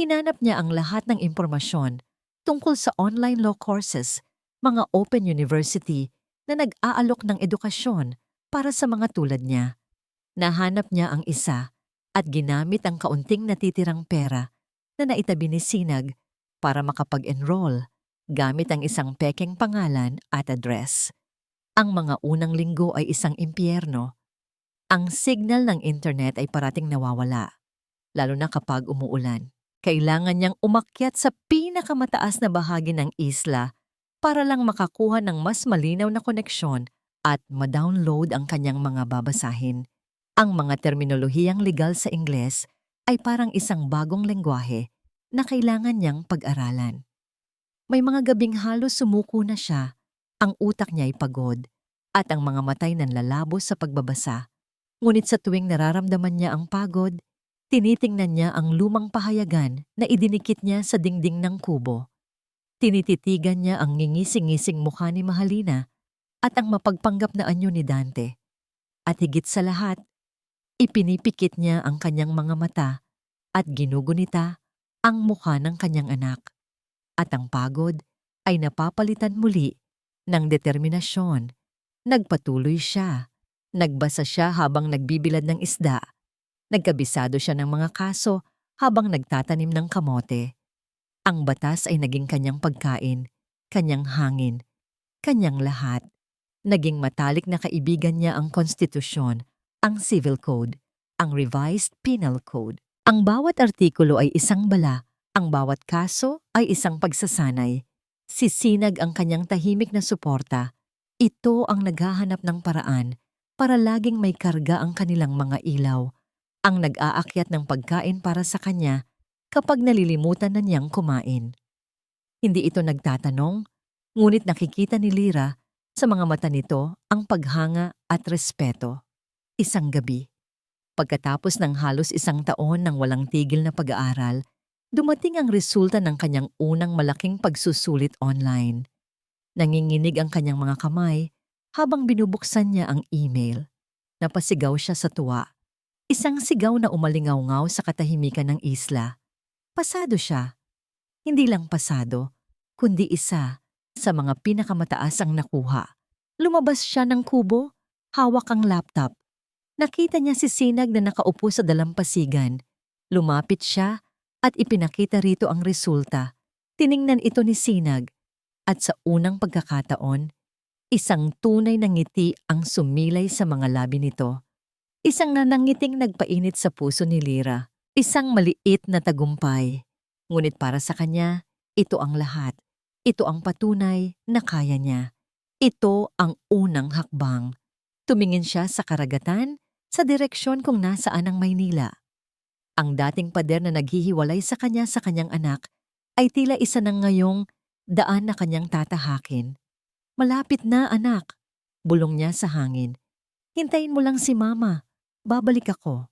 Hinanap niya ang lahat ng impormasyon tungkol sa online law courses, mga open university na nag-aalok ng edukasyon para sa mga tulad niya. Nahanap niya ang isa at ginamit ang kaunting natitirang pera na naitabi ni Sinag para makapag-enroll gamit ang isang pekeng pangalan at address. Ang mga unang linggo ay isang impyerno. Ang signal ng internet ay parating nawawala, lalo na kapag umuulan. Kailangan niyang umakyat sa pinakamataas na bahagi ng isla para lang makakuha ng mas malinaw na koneksyon at ma-download ang kanyang mga babasahin. Ang mga terminolohiyang legal sa Ingles ay parang isang bagong lengguwahe na kailangan niyang pag-aralan. May mga gabing halos sumuko na siya, ang utak niya ay pagod, at ang mga matay nanlalabo sa pagbabasa. Ngunit sa tuwing nararamdaman niya ang pagod, tinitingnan niya ang lumang pahayagan na idinikit niya sa dingding ng kubo. Tinititigan niya ang ngingising-ngising mukha ni Mahalina at ang mapagpanggap na anyo ni Dante. At higit sa lahat, ipinipikit niya ang kanyang mga mata at ginugunita ang mukha ng kanyang anak. At ang pagod ay napapalitan muli ng determinasyon. Nagpatuloy siya. Nagbasa siya habang nagbibilad ng isda. Nagkabisado siya ng mga kaso habang nagtatanim ng kamote. Ang batas ay naging kanyang pagkain, kanyang hangin, kanyang lahat. Naging matalik na kaibigan niya ang konstitusyon, ang civil code, ang revised penal code. Ang bawat artikulo ay isang bala, ang bawat kaso ay isang pagsasanay. Sisinag ang kanyang tahimik na suporta. Ito ang naghahanap ng paraan para laging may karga ang kanilang mga ilaw, ang nag-aakyat ng pagkain para sa kanya kapag nalilimutan na niyang kumain. Hindi ito nagtatanong, ngunit nakikita ni Lyra sa mga mata nito ang paghanga at respeto. Isang gabi, pagkatapos ng halos 1 taon ng walang tigil na pag-aaral, dumating ang resulta ng kanyang unang malaking pagsusulit online. Nanginginig ang kanyang mga kamay habang binubuksan niya ang email. Napasigaw siya sa tuwa. Isang sigaw na umalingaw-ngaw sa katahimikan ng isla. Pasado siya. Hindi lang pasado, kundi isa sa mga pinakamataas ang nakuha. Lumabas siya ng kubo, hawak ang laptop. Nakita niya si Sinag na nakaupo sa dalampasigan. Lumapit siya at ipinakita rito ang resulta. Tiningnan ito ni Sinag at sa unang pagkakataon, isang tunay na ngiti ang sumilay sa mga labi nito. Isang nanangiting nagpainit sa puso ni Lyra. Isang maliit na tagumpay. Ngunit para sa kanya, ito ang lahat. Ito ang patunay na kaya niya. Ito ang unang hakbang. Tumingin siya sa karagatan, sa direksyon kung nasaan ang Maynila. Ang dating pader na naghihiwalay sa kanyang anak ay tila isa ng ngayong daan na kanyang tatahakin. Malapit na, anak. Bulong niya sa hangin. Hintayin mo lang si Mama. Babalik ako.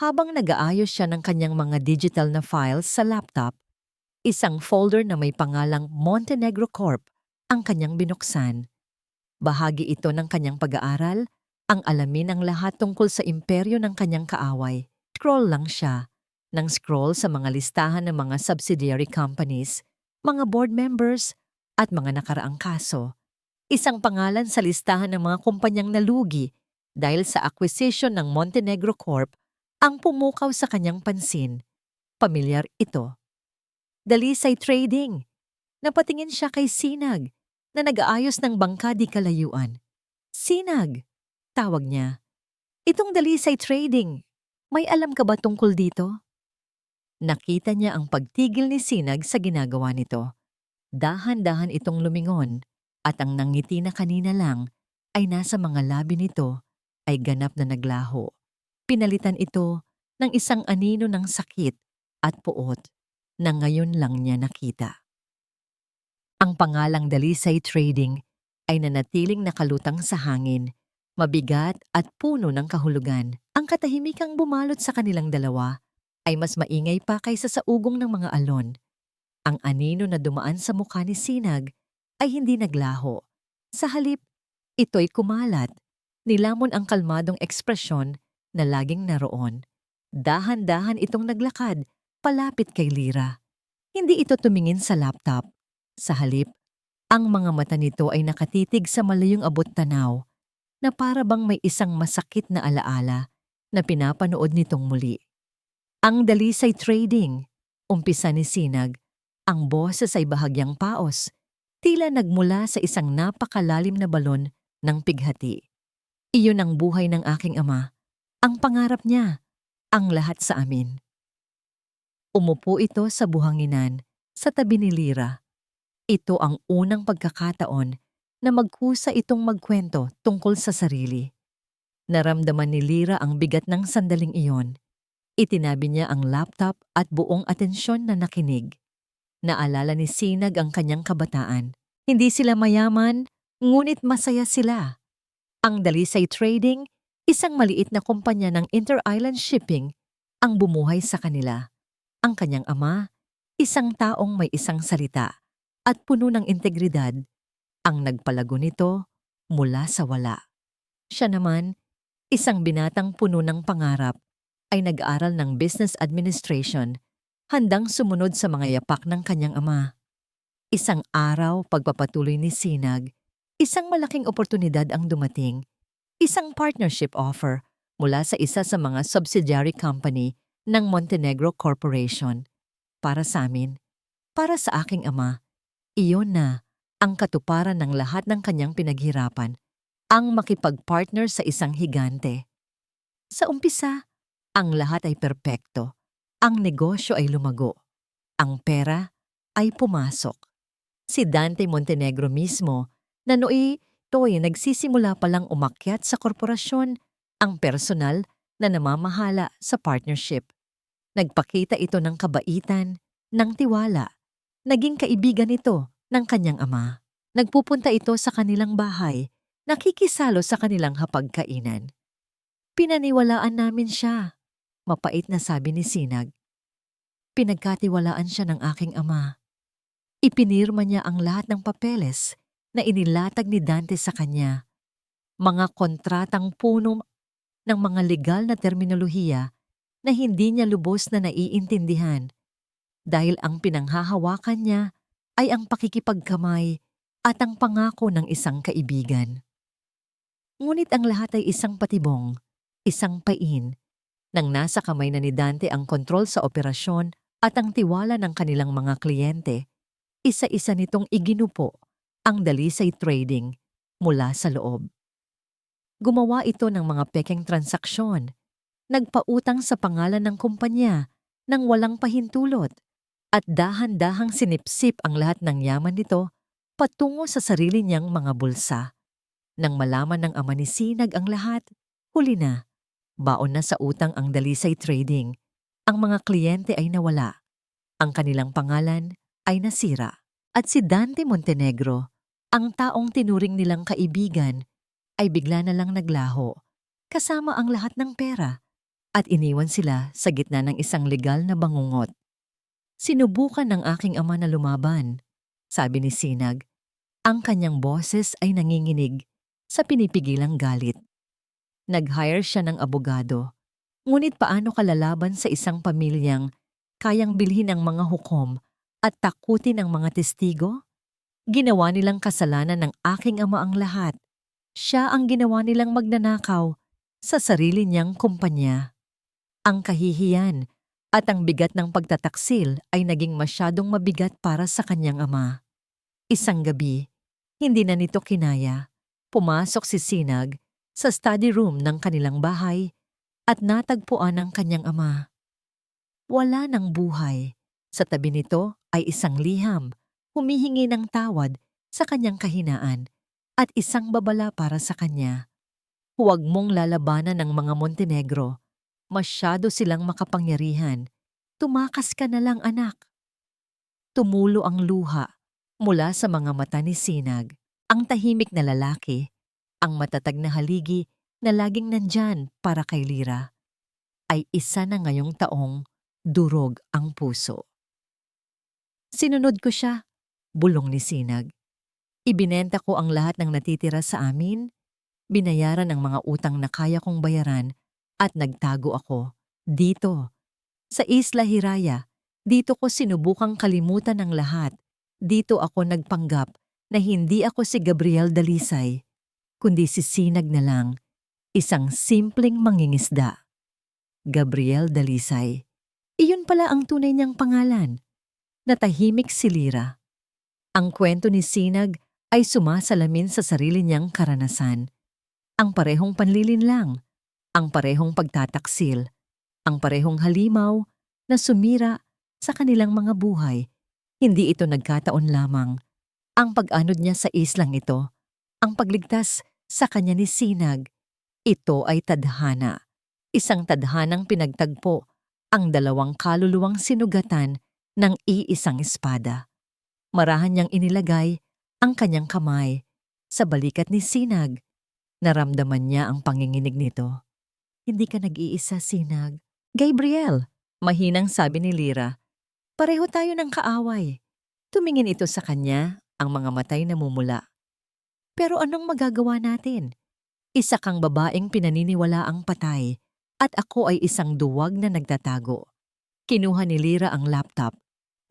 Habang nag-aayos siya ng kanyang mga digital na files sa laptop, isang folder na may pangalang Montenegro Corp ang kanyang binuksan. Bahagi ito ng kanyang pag-aaral, ang alamin ang lahat tungkol sa imperyo ng kanyang kaaway. Scroll lang siya, nang scroll sa mga listahan ng mga subsidiary companies, mga board members, at mga nakaraang kaso. Isang pangalan sa listahan ng mga kumpanyang nalugi dahil sa acquisition ng Montenegro Corp ang pumukaw sa kanyang pansin. Pamilyar ito. Dalisay Trading. Napatingin siya kay Sinag na nag-aayos ng bangka di kalayuan. Sinag, tawag niya. Itong Dalisay Trading, may alam ka ba tungkol dito? Nakita niya ang pagtigil ni Sinag sa ginagawa nito. Dahan-dahan itong lumingon at ang nangiti na kanina lang ay nasa mga labi nito ay ganap na naglaho. Pinalitan ito ng isang anino ng sakit at puot na ngayon lang niya nakita. Ang pangalang Dalisay Trading ay nanatiling nakalutang sa hangin, mabigat at puno ng kahulugan. Ang katahimikang bumalot sa kanilang dalawa ay mas maingay pa kaysa sa ugong ng mga alon. Ang anino na dumaan sa mukha ni Sinag ay hindi naglaho. Sa halip, ito'y kumalat. Nilamon ang kalmadong ekspresyon na laging naroon. Dahan-dahan itong naglakad, palapit kay Lyra. Hindi ito tumingin sa laptop. Sa halip, ang mga mata nito ay nakatitig sa malayong abot tanaw na para bang may isang masakit na alaala na pinapanood nitong muli. Ang Dalisay Trading, umpisa ni Sinag, ang boses ay bahagyang paos, tila nagmula sa isang napakalalim na balon ng pighati. Iyon ang buhay ng aking ama. Ang pangarap niya, ang lahat sa amin. Umupo ito sa buhanginan, sa tabi ni Lyra. Ito ang unang pagkakataon na magkusa itong magkwento tungkol sa sarili. Naramdaman ni Lyra ang bigat ng sandaling iyon. Itinabi niya ang laptop at buong atensyon na nakinig. Naalala ni Sinag ang kanyang kabataan. Hindi sila mayaman, ngunit masaya sila. Ang Dalisay Trading, isang maliit na kumpanya ng inter-island shipping, ang bumuhay sa kanila. Ang kanyang ama, isang taong may isang salita at puno ng integridad, ang nagpalago nito mula sa wala. Siya naman, isang binatang puno ng pangarap, ay nag-aral ng business administration, handang sumunod sa mga yapak ng kanyang ama. Isang araw pagpapatuloy ni Sinag, isang malaking oportunidad ang dumating, isang partnership offer mula sa isa sa mga subsidiary company ng Montenegro Corporation. Para sa amin, para sa aking ama, iyon na ang katuparan ng lahat ng kanyang pinaghirapan, ang makipag-partner sa isang higante. Sa umpisa, ang lahat ay perpekto. Ang negosyo ay lumago. Ang pera ay pumasok. Si Dante Montenegro mismo, na nooy to'y nagsisimula palang umakyat sa korporasyon, ang personal na namamahala sa partnership. Nagpakita ito ng kabaitan, ng tiwala. Naging kaibigan ito ng kanyang ama. Nagpupunta ito sa kanilang bahay, nakikisalo sa kanilang hapagkainan. Pinaniwalaan namin siya, mapait na sabi ni Sinag. Pinagkatiwalaan siya ng aking ama. Ipinirma niya ang lahat ng papeles na inilatag ni Dante sa kanya. Mga kontratang puno ng mga legal na terminolohiya na hindi niya lubos na naiintindihan dahil ang pinanghahawakan niya ay ang pakikipagkamay at ang pangako ng isang kaibigan. Ngunit ang lahat ay isang patibong, isang pain, nang nasa kamay na ni Dante ang kontrol sa operasyon at ang tiwala ng kanilang mga kliyente. Isa-isa nitong iginupo ang Dalisay Trading mula sa loob. Gumawa ito ng mga pekeng transaksyon, nagpautang sa pangalan ng kumpanya nang walang pahintulot at dahan-dahang sinipsip ang lahat ng yaman nito patungo sa sarili niyang mga bulsa. Nang malaman ng ama ni Sinag ang lahat, huli na, baon na sa utang ang Dalisay Trading. Ang mga kliyente ay nawala. Ang kanilang pangalan ay nasira. At si Dante Montenegro, ang taong tinuring nilang kaibigan, ay bigla na lang naglaho, kasama ang lahat ng pera, at iniwan sila sa gitna ng isang legal na bangungot. Sinubukan ng aking ama na lumaban, sabi ni Sinag. Ang kanyang boses ay nanginginig sa pinipigilang galit. Nag-hire siya ng abogado, ngunit paano kalalaban sa isang pamilyang kayang bilhin ang mga hukom at takutin ang mga testigo? Ginawa nilang kasalanan ng aking ama ang lahat. Siya ang ginawa nilang magnanakaw sa sarili niyang kumpanya. Ang kahihiyan at ang bigat ng pagtataksil ay naging masyadong mabigat para sa kanyang ama. Isang gabi, hindi na nito kinaya. Pumasok si Sinag sa study room ng kanilang bahay at natagpuan ang kanyang ama. Wala ng buhay. Sa tabi nito ay isang liham, humihingi ng tawad sa kanyang kahinaan at isang babala para sa kanya. Huwag mong lalabanan ng mga Montenegro. Masyado silang makapangyarihan. Tumakas ka na lang, anak. Tumulo ang luha mula sa mga mata ni Sinag. Ang tahimik na lalaki, ang matatag na haligi na laging nandyan para kay Lyra, ay isa na ngayong taong durog ang puso. Sinunod ko siya, bulong ni Sinag. Ibinenta ko ang lahat ng natitira sa amin, binayaran ang mga utang na kaya kong bayaran at nagtago ako dito, sa Isla Hiraya. Dito ko sinubukang kalimutan ang lahat. Dito ako nagpanggap na hindi ako si Gabriel Dalisay, kundi si Sinag na lang, isang simpleng mangingisda. Gabriel Dalisay. Iyon pala ang tunay niyang pangalan. Natahimik si Lyra. Ang kwento ni Sinag ay sumasalamin sa sarili niyang karanasan. Ang parehong panlilinlang, ang parehong pagtataksil, ang parehong halimaw na sumira sa kanilang mga buhay. Hindi ito nagkataon lamang. Ang pag-anod niya sa islang ito, ang pagligtas sa kanya ni Sinag, ito ay tadhana. Isang tadhanang pinagtagpo ang dalawang kaluluwang sinugatan ng iisang espada. Marahan niyang inilagay ang kanyang kamay sa balikat ni Sinag. Naramdaman niya ang panginginig nito. Hindi ka nag-iisa, Sinag. Gabriel, mahinang sabi ni Lyra. Pareho tayo ng kaaway. Tumingin ito sa kanya, ang mga matay namumula. Pero anong magagawa natin? Isa kang babaeng pinaniniwala ang patay at ako ay isang duwag na nagtatago. Kinuha ni Lyra ang laptop.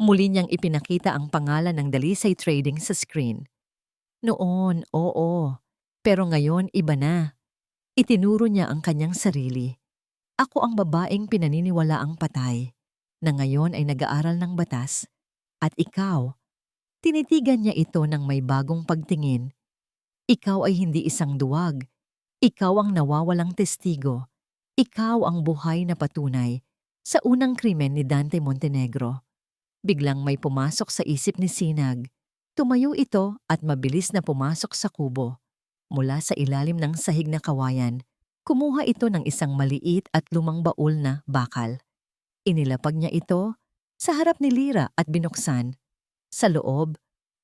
Muli niyang ipinakita ang pangalan ng Dalisay Trading sa screen. Noon, oo. Pero ngayon iba na. Itinuro niya ang kanyang sarili. Ako ang babaeng pinaniniwala ang patay, na ngayon ay nag-aaral ng batas. At ikaw, tinitigan niya ito ng may bagong pagtingin. Ikaw ay hindi isang duwag. Ikaw ang nawawalang testigo. Ikaw ang buhay na patunay sa unang krimen ni Dante Montenegro. Biglang may pumasok sa isip ni Sinag. Tumayo ito at mabilis na pumasok sa kubo. Mula sa ilalim ng sahig na kawayan, kumuha ito ng isang maliit at lumang baul na bakal. Inilapag niya ito sa harap ni Lyra at binuksan. Sa loob,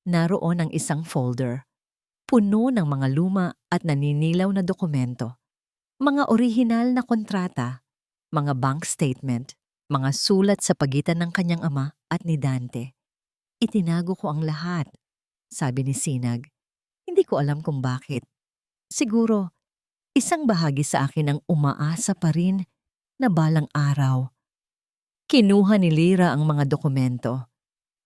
naroon ang isang folder. Puno ng mga luma at naninilaw na dokumento. Mga orihinal na kontrata, mga bank statement, mga sulat sa pagitan ng kanyang ama at ni Dante. Itinago ko ang lahat, sabi ni Sinag. Hindi ko alam kung bakit. Siguro, isang bahagi sa akin ang umaasa pa rin na balang araw. Kinuha ni Lyra ang mga dokumento.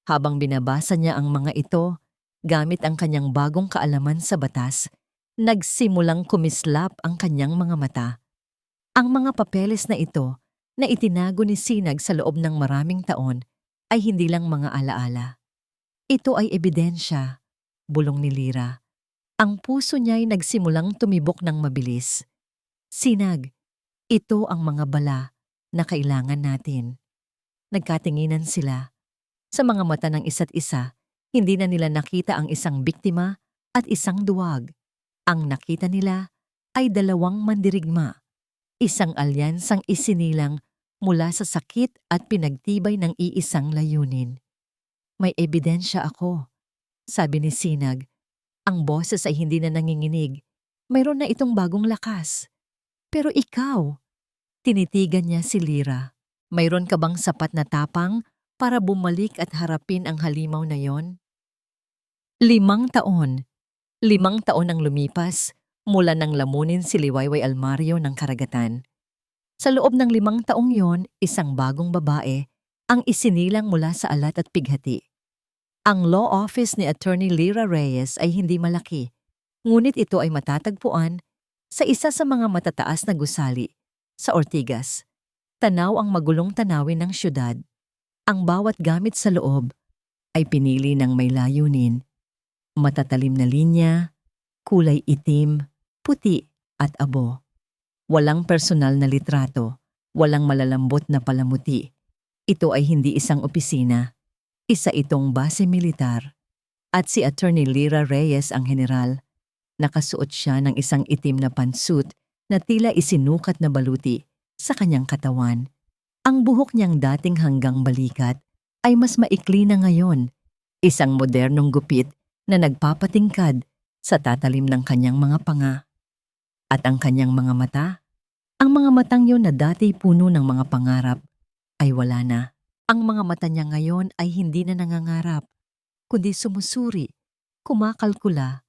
Habang binabasa niya ang mga ito, gamit ang kanyang bagong kaalaman sa batas, nagsimulang kumislap ang kanyang mga mata. Ang mga papeles na ito na itinago ni Sinag sa loob ng maraming taon ay hindi lang mga alaala. Ito ay ebidensya, bulong ni Lyra. Ang puso niya ay nagsimulang tumibok ng mabilis. Sinag, ito ang mga bala na kailangan natin. Nagkatinginan sila. Sa mga mata ng isa't isa, hindi na nila nakita ang isang biktima at isang duwag. Ang nakita nila ay dalawang mandirigma. Isang alyansang isinilang mula sa sakit at pinagtibay ng iisang layunin. May ebidensya ako, sabi ni Sinag. Ang boses ay hindi na nanginginig. Mayroon na itong bagong lakas. Pero ikaw, tinitigan niya si Lyra. Mayroon ka bang sapat na tapang para bumalik at harapin ang halimaw na yon? 5 taon. 5 taon ang lumipas mula nang lamunin si Liwayway Almario ng karagatan. Sa loob ng 5 taong yon, isang bagong babae ang isinilang mula sa alat at pighati. Ang law office ni Attorney Lyra Reyes ay hindi malaki, ngunit ito ay matatagpuan sa isa sa mga matataas na gusali, sa Ortigas. Tanaw ang magulong tanawin ng syudad. Ang bawat gamit sa loob ay pinili ng may layunin. Matatalim na linya, kulay itim, puti at abo. Walang personal na litrato, walang malalambot na palamuti. Ito ay hindi isang opisina. Isa itong base militar. At si Attorney Lyra Reyes ang general. Nakasuot siya ng isang itim na pantsuit na tila isinukat na baluti sa kanyang katawan. Ang buhok niyang dating hanggang balikat ay mas maikli na ngayon. Isang modernong gupit na nagpapatingkad sa tatalim ng kanyang mga panga. At ang kanyang mga mata, ang mga matang yun na dati puno ng mga pangarap, ay wala na. Ang mga mata niya ngayon ay hindi na nangangarap, kundi sumusuri, kumakalkula,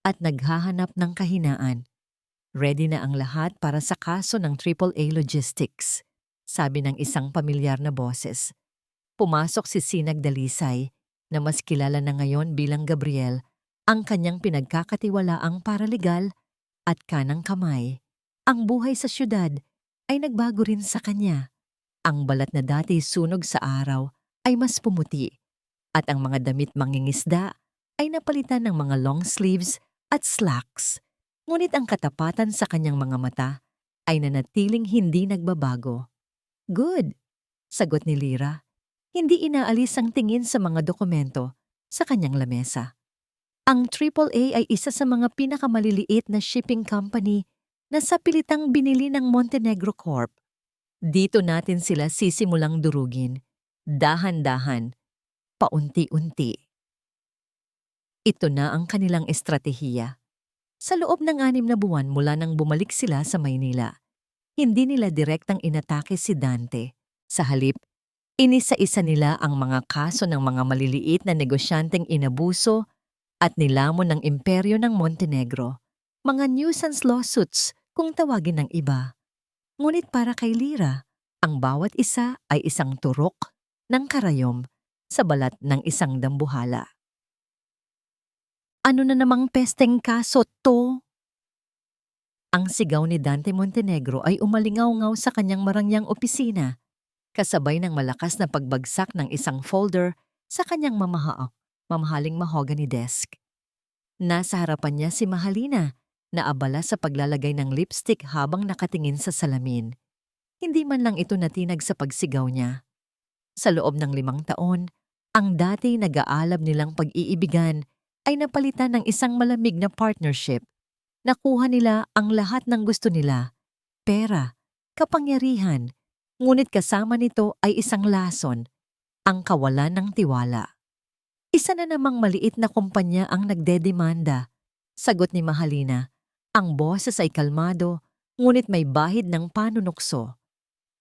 at naghahanap ng kahinaan. Ready na ang lahat para sa kaso ng AAA Logistics, sabi ng isang pamilyar na boses. Pumasok si Sinag Dalisay, na mas kilala na ngayon bilang Gabriel, ang kanyang pinagkakatiwalaang paralegal at kanang kamay. Ang buhay sa syudad ay nagbago rin sa kanya. Ang balat na dati sunog sa araw ay mas pumuti, at ang mga damit mangingisda ay napalitan ng mga long sleeves at slacks. Ngunit ang katapatan sa kanyang mga mata ay nanatiling hindi nagbabago. Good, sagot ni Lyra. Hindi inaalis ang tingin sa mga dokumento sa kanyang lamesa. Ang AAA ay isa sa mga pinakamaliliit na shipping company na sa pilitang binili ng Montenegro Corp. Dito natin sila sisimulang durugin. Dahan-dahan, paunti-unti. Ito na ang kanilang estratehiya. Sa loob ng 6 na buwan mula nang bumalik sila sa Maynila, hindi nila direktang inatake si Dante. Sa halip, inisa-isa nila ang mga kaso ng mga maliliit na negosyanteng inabuso at nilamon ng imperyo ng Montenegro. Mga nuisance lawsuits kung tawagin ng iba. Ngunit para kay Lira, ang bawat isa ay isang turok ng karayom sa balat ng isang dambuhala. Ano na namang pesteng kaso to? Ang sigaw ni Dante Montenegro ay umalingaw-ngaw sa kanyang marangyang opisina, kasabay ng malakas na pagbagsak ng isang folder sa kanyang mamahaling mahogany desk. Nasa harapan niya si Mahalina, na abala sa paglalagay ng lipstick habang nakatingin sa salamin. Hindi man lang ito natinag sa pagsigaw niya. Sa loob ng 5 taon, ang dati nag-aalab nilang pag-iibigan ay napalitan ng isang malamig na partnership. Nakuha nila ang lahat ng gusto nila, pera, kapangyarihan, ngunit kasama nito ay isang lason, ang kawalan ng tiwala. Isa na namang maliit na kumpanya ang nagdedemanda. Sagot ni Mahalina, ang boses ay kalmado, ngunit may bahid ng panunukso.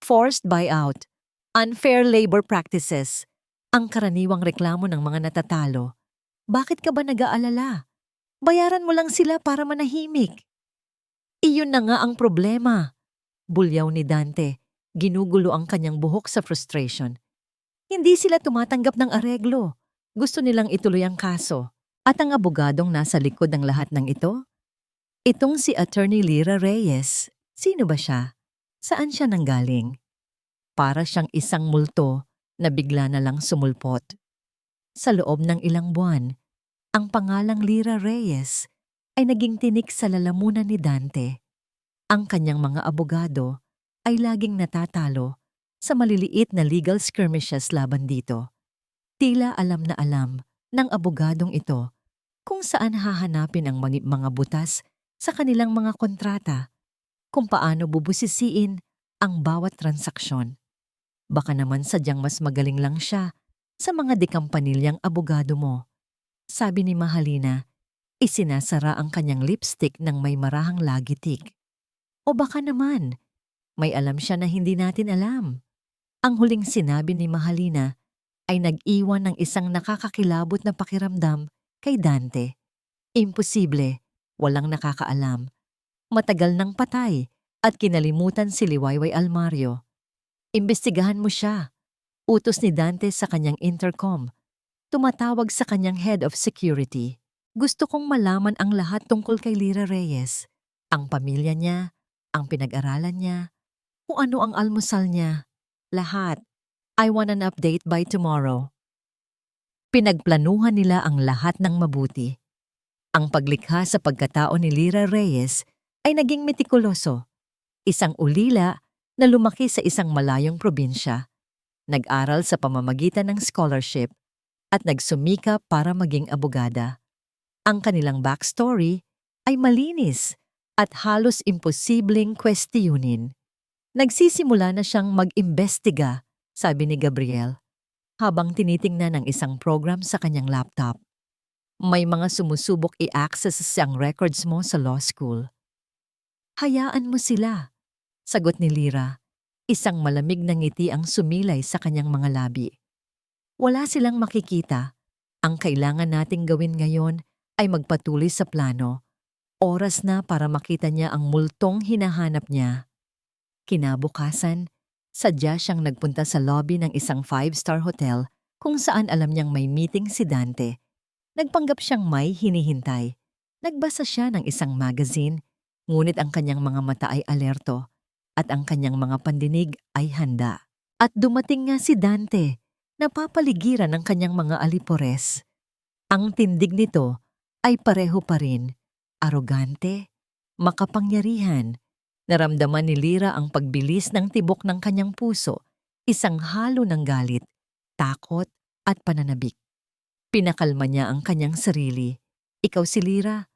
Forced buyout, unfair labor practices, ang karaniwang reklamo ng mga natatalo. Bakit ka ba nag-aalala? Bayaran mo lang sila para manahimik. Iyon na nga ang problema. Bulyaw ni Dante, ginugulo ang kanyang buhok sa frustration. Hindi sila tumatanggap ng areglo. Gusto nilang ituloy ang kaso. At ang abogadong nasa likod ng lahat ng ito? Itong si Attorney Lira Reyes. Sino ba siya? Saan siya nanggaling? Para siyang isang multo na bigla na lang sumulpot. Sa loob ng ilang buwan, ang pangalang Lira Reyes ay naging tinik sa lalamunan ni Dante. Ang kanyang mga abogado ay laging natatalo sa maliliit na legal skirmishes laban dito. Tila alam na alam ng abogadong ito kung saan hahanapin ang mga butas sa kanilang mga kontrata, kung paano bubusisiin ang bawat transaksyon. Baka naman sadyang mas magaling lang siya sa mga dekampanilyang abogado mo. Sabi ni Mahalina, isinasara ang kanyang lipstick ng may marahang lagitik. O baka naman, may alam siya na hindi natin alam. Ang huling sinabi ni Mahalina ay nag-iwan ng isang nakakakilabot na pakiramdam kay Dante. Imposible, walang nakakaalam. Matagal nang patay at kinalimutan si Liwayway Almario. Imbestigahan mo siya. Utos ni Dante sa kanyang intercom. Tumatawag sa kanyang head of security. Gusto kong malaman ang lahat tungkol kay Lira Reyes. Ang pamilya niya, ang pinag-aralan niya, kung ano ang almusal niya. Lahat. I want an update by tomorrow. Pinagplanuhan nila ang lahat ng mabuti. Ang paglikha sa pagkatao ni Lira Reyes ay naging metikuloso. Isang ulila na lumaki sa isang malayong probinsya. Nag-aral sa pamamagitan ng scholarship at nagsumikap para maging abogada. Ang kanilang backstory ay malinis at halos imposibleng kwestiyunin. Nagsisimula na siyang mag-imbestiga, sabi ni Gabriel, habang tinitingnan ang isang program sa kanyang laptop. May mga sumusubok i-access ang records mo sa law school. Hayaan mo sila, sagot ni Lira. Isang malamig na ngiti ang sumilay sa kanyang mga labi. Wala silang makikita. Ang kailangan nating gawin ngayon ay magpatuloy sa plano. Oras na para makita niya ang multong hinahanap niya. Kinabukasan, sadya siyang nagpunta sa lobby ng isang 5-star hotel kung saan alam niyang may meeting si Dante. Nagpanggap siyang may hinihintay. Nagbasa siya ng isang magazine, ngunit ang kanyang mga mata ay alerto at ang kanyang mga pandinig ay handa. At dumating nga si Dante, napapaligiran ng kanyang mga alipores. Ang tindig nito ay pareho pa rin, arogante, makapangyarihan. Naramdaman ni Lira ang pagbilis ng tibok ng kanyang puso, isang halo ng galit, takot at pananabik. Pinakalma niya ang kanyang sarili. Ikaw si Lira,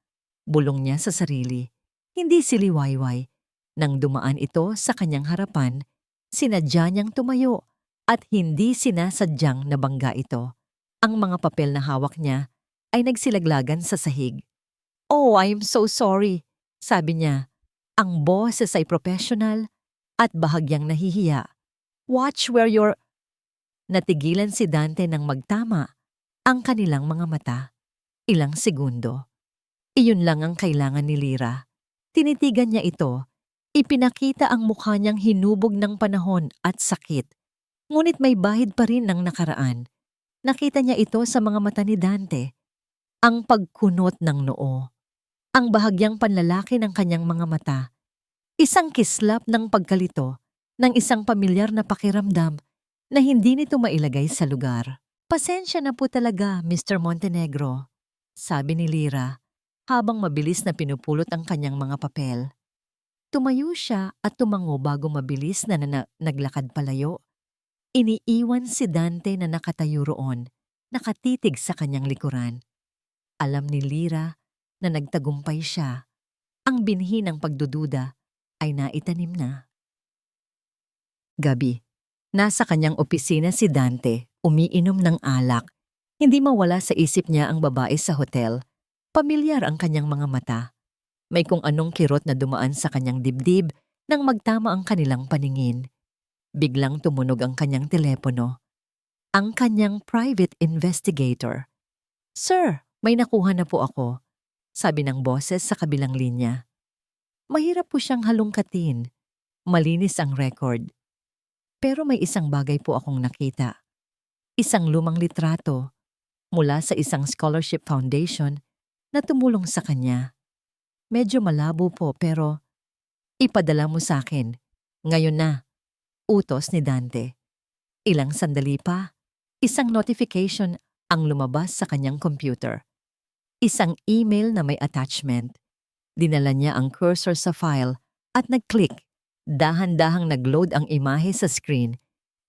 bulong niya sa sarili. Hindi si Liwayway. Nang dumaan ito sa kanyang harapan, sinadya niyang tumayo at hindi sinasadyang nabangga ito. Ang mga papel na hawak niya ay nagsilaglagan sa sahig. "Oh, I'm so sorry," sabi niya. Ang boses ay professional at bahagyang nahihiya. "Watch where you're—" Natigilan si Dante nang magtama ang kanilang mga mata. Ilang segundo. Iyon lang ang kailangan ni Lira. Tinitigan niya ito. Ipinakita ang mukha niyang hinubog ng panahon at sakit. Ngunit may bahid pa rin ng nakaraan. Nakita niya ito sa mga mata ni Dante. Ang pagkunot ng noo. Ang bahagyang panlalaki ng kanyang mga mata. Isang kislap ng pagkalito ng isang pamilyar na pakiramdam na hindi nito mailagay sa lugar. "Pasensya na po talaga, Mr. Montenegro," sabi ni Lira habang mabilis na pinupulot ang kanyang mga papel. Tumayo siya at tumango bago mabilis na naglakad palayo. Iniiwan si Dante na nakatayo roon, nakatitig sa kanyang likuran. Alam ni Lira na nagtagumpay siya. Ang binhi ng pagdududa ay naitanim na. Gabi. Nasa kanyang opisina si Dante, umiinom ng alak. Hindi mawala sa isip niya ang babae sa hotel. Pamilyar ang kanyang mga mata. May kung anong kirot na dumaan sa kanyang dibdib nang magtama ang kanilang paningin. Biglang tumunog ang kanyang telepono. Ang kanyang private investigator. "Sir, may nakuha na po ako," sabi ng boses sa kabilang linya. Mahirap po siyang halongkatin. Malinis ang record. Pero may isang bagay po akong nakita. Isang lumang litrato mula sa isang scholarship foundation na tumulong sa kanya. Medyo malabo po pero ipadala mo sa akin. Ngayon na, utos ni Dante. Ilang sandali pa, isang notification ang lumabas sa kanyang computer. Isang email na may attachment. Dinala niya ang cursor sa file at nag-click. Dahan-dahang nag-load ang imahe sa screen.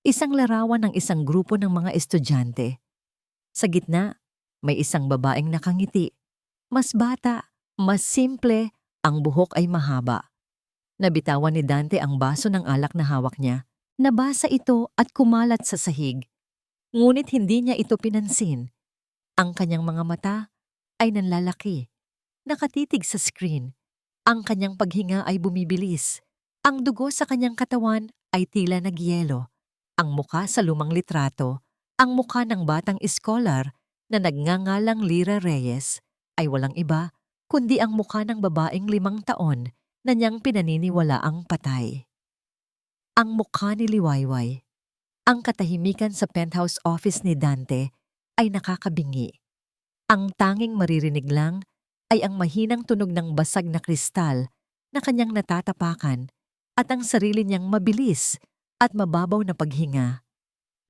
Isang larawan ng isang grupo ng mga estudyante. Sa gitna, may isang babaeng nakangiti. Mas bata, mas simple, ang buhok ay mahaba. Nabitawan ni Dante ang baso ng alak na hawak niya. Nabasa ito at kumalat sa sahig. Ngunit hindi niya ito pinansin. Ang kanyang mga mata ay nanlalaki. Nakatitig sa screen. Ang kanyang paghinga ay bumibilis. Ang dugo sa kanyang katawan ay tila nagyelo. Ang mukha sa lumang litrato, ang mukha ng batang iskolar na nagngangalang Lira Reyes, ay walang iba kundi ang mukha ng babaeng 5 taon na niyang pinaniniwalaang patay. Ang mukha ni Liwayway. Ang katahimikan sa penthouse office ni Dante ay nakakabingi. Ang tanging maririnig lang ay ang mahinang tunog ng basag na kristal na kanyang natatapakan at ang sarili niyang mabilis at mababaw na paghinga.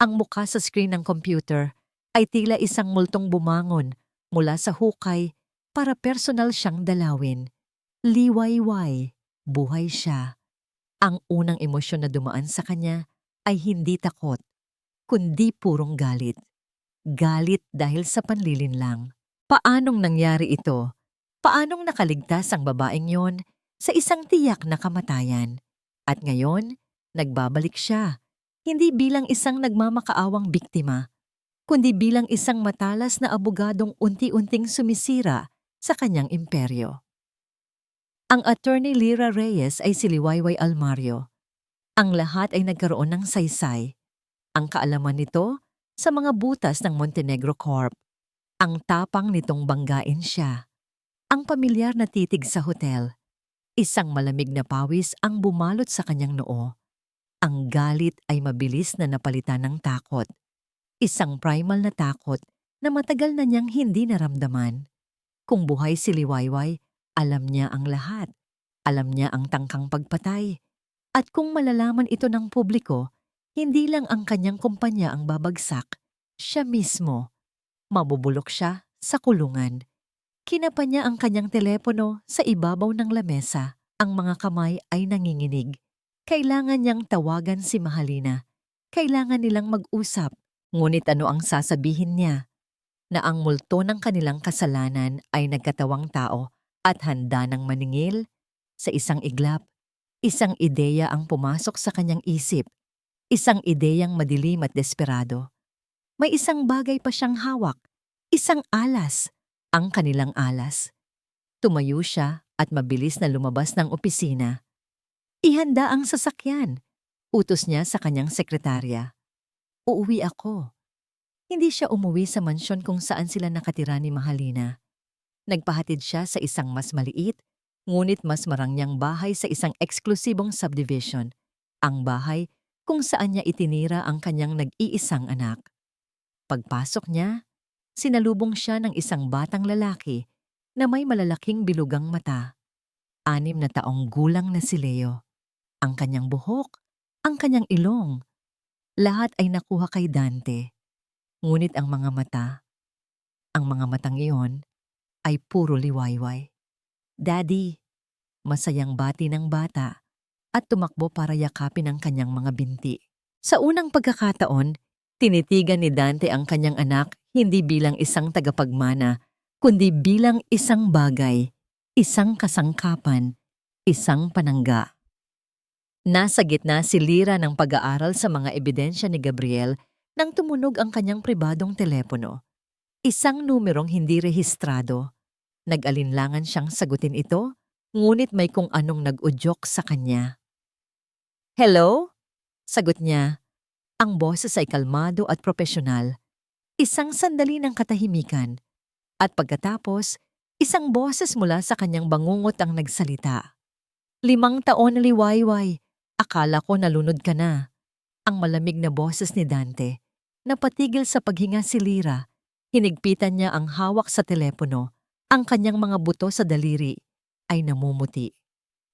Ang mukha sa screen ng computer ay tila isang multong bumangon mula sa hukay para personal siyang dalawin. Liwayway, buhay siya. Ang unang emosyon na dumaan sa kanya ay hindi takot, kundi purong galit. Galit dahil sa panlilinlang. Paanong nangyari ito? Paanong nakaligtas ang babaeng yon sa isang tiyak na kamatayan? At ngayon, nagbabalik siya, hindi bilang isang nagmamakaawang biktima, kundi bilang isang matalas na abogadong unti-unting sumisira sa kanyang imperyo. Ang attorney Lira Reyes ay si Liwayway Almario. Ang lahat ay nagkaroon ng saysay. Ang kaalaman nito sa mga butas ng Montenegro Corp. Ang tapang nitong banggain siya. Ang pamilyar na titig sa hotel. Isang malamig na pawis ang bumalot sa kanyang noo. Ang galit ay mabilis na napalitan ng takot. Isang primal na takot na matagal na niyang hindi naramdaman. Kung buhay si Liwayway, alam niya ang lahat. Alam niya ang tangkang pagpatay. At kung malalaman ito ng publiko, hindi lang ang kanyang kumpanya ang babagsak, siya mismo. Mabubulok siya sa kulungan. Kinapa niya ang kanyang telepono sa ibabaw ng lamesa. Ang mga kamay ay nanginginig. Kailangan niyang tawagan si Mahalina. Kailangan nilang mag-usap. Ngunit ano ang sasabihin niya? na ang multo ng kanilang kasalanan ay nagkatawang tao at handa ng maningil sa isang iglap. Isang ideya ang pumasok sa kanyang isip, isang ideyang madilim at desperado. May isang bagay pa siyang hawak, isang alas, ang kanilang alas. Tumayo siya at mabilis na lumabas ng opisina. Ihanda ang sasakyan. Utos niya sa kanyang sekretarya. Uuwi ako. Hindi siya umuwi sa mansyon kung saan sila nakatira ni Mahalina. Nagpahatid siya sa isang mas maliit, ngunit mas marangyang bahay sa isang eksklusibong subdivision. Ang bahay kung saan niya itinira ang kanyang nag-iisang anak. Pagpasok niya, sinalubong siya ng isang batang lalaki na may malalaking bilugang mata. 6 na taong gulang na si Leo. Ang kanyang buhok, ang kanyang ilong, lahat ay nakuha kay Dante. Ngunit ang mga matang iyon ay puro liwayway. Daddy, masayang bati ng bata at tumakbo para yakapin ang kanyang mga binti. Sa unang pagkakataon, tinitigan ni Dante ang kanyang anak hindi bilang isang tagapagmana, kundi bilang isang bagay, isang kasangkapan, isang panangga. Nasa gitna si Lyra ng pag-aaral sa mga ebidensya ni Gabriel nang tumunog ang kanyang pribadong telepono. Isang numerong hindi rehistrado. Nag-alinlangan siyang sagutin ito, ngunit may kung anong nag-udyok sa kanya. Hello? Sagot niya. Ang boses ay kalmado at propesyonal. Isang sandali ng katahimikan. At pagkatapos, isang boses mula sa kanyang bangungot ang nagsalita. 5 taon na liwayway. Akala ko nalunod ka na. Ang malamig na boses ni Dante. Napatigil sa paghinga si Lyra. Hinigpitan niya ang hawak sa telepono. Ang kanyang mga buto sa daliri ay namumuti.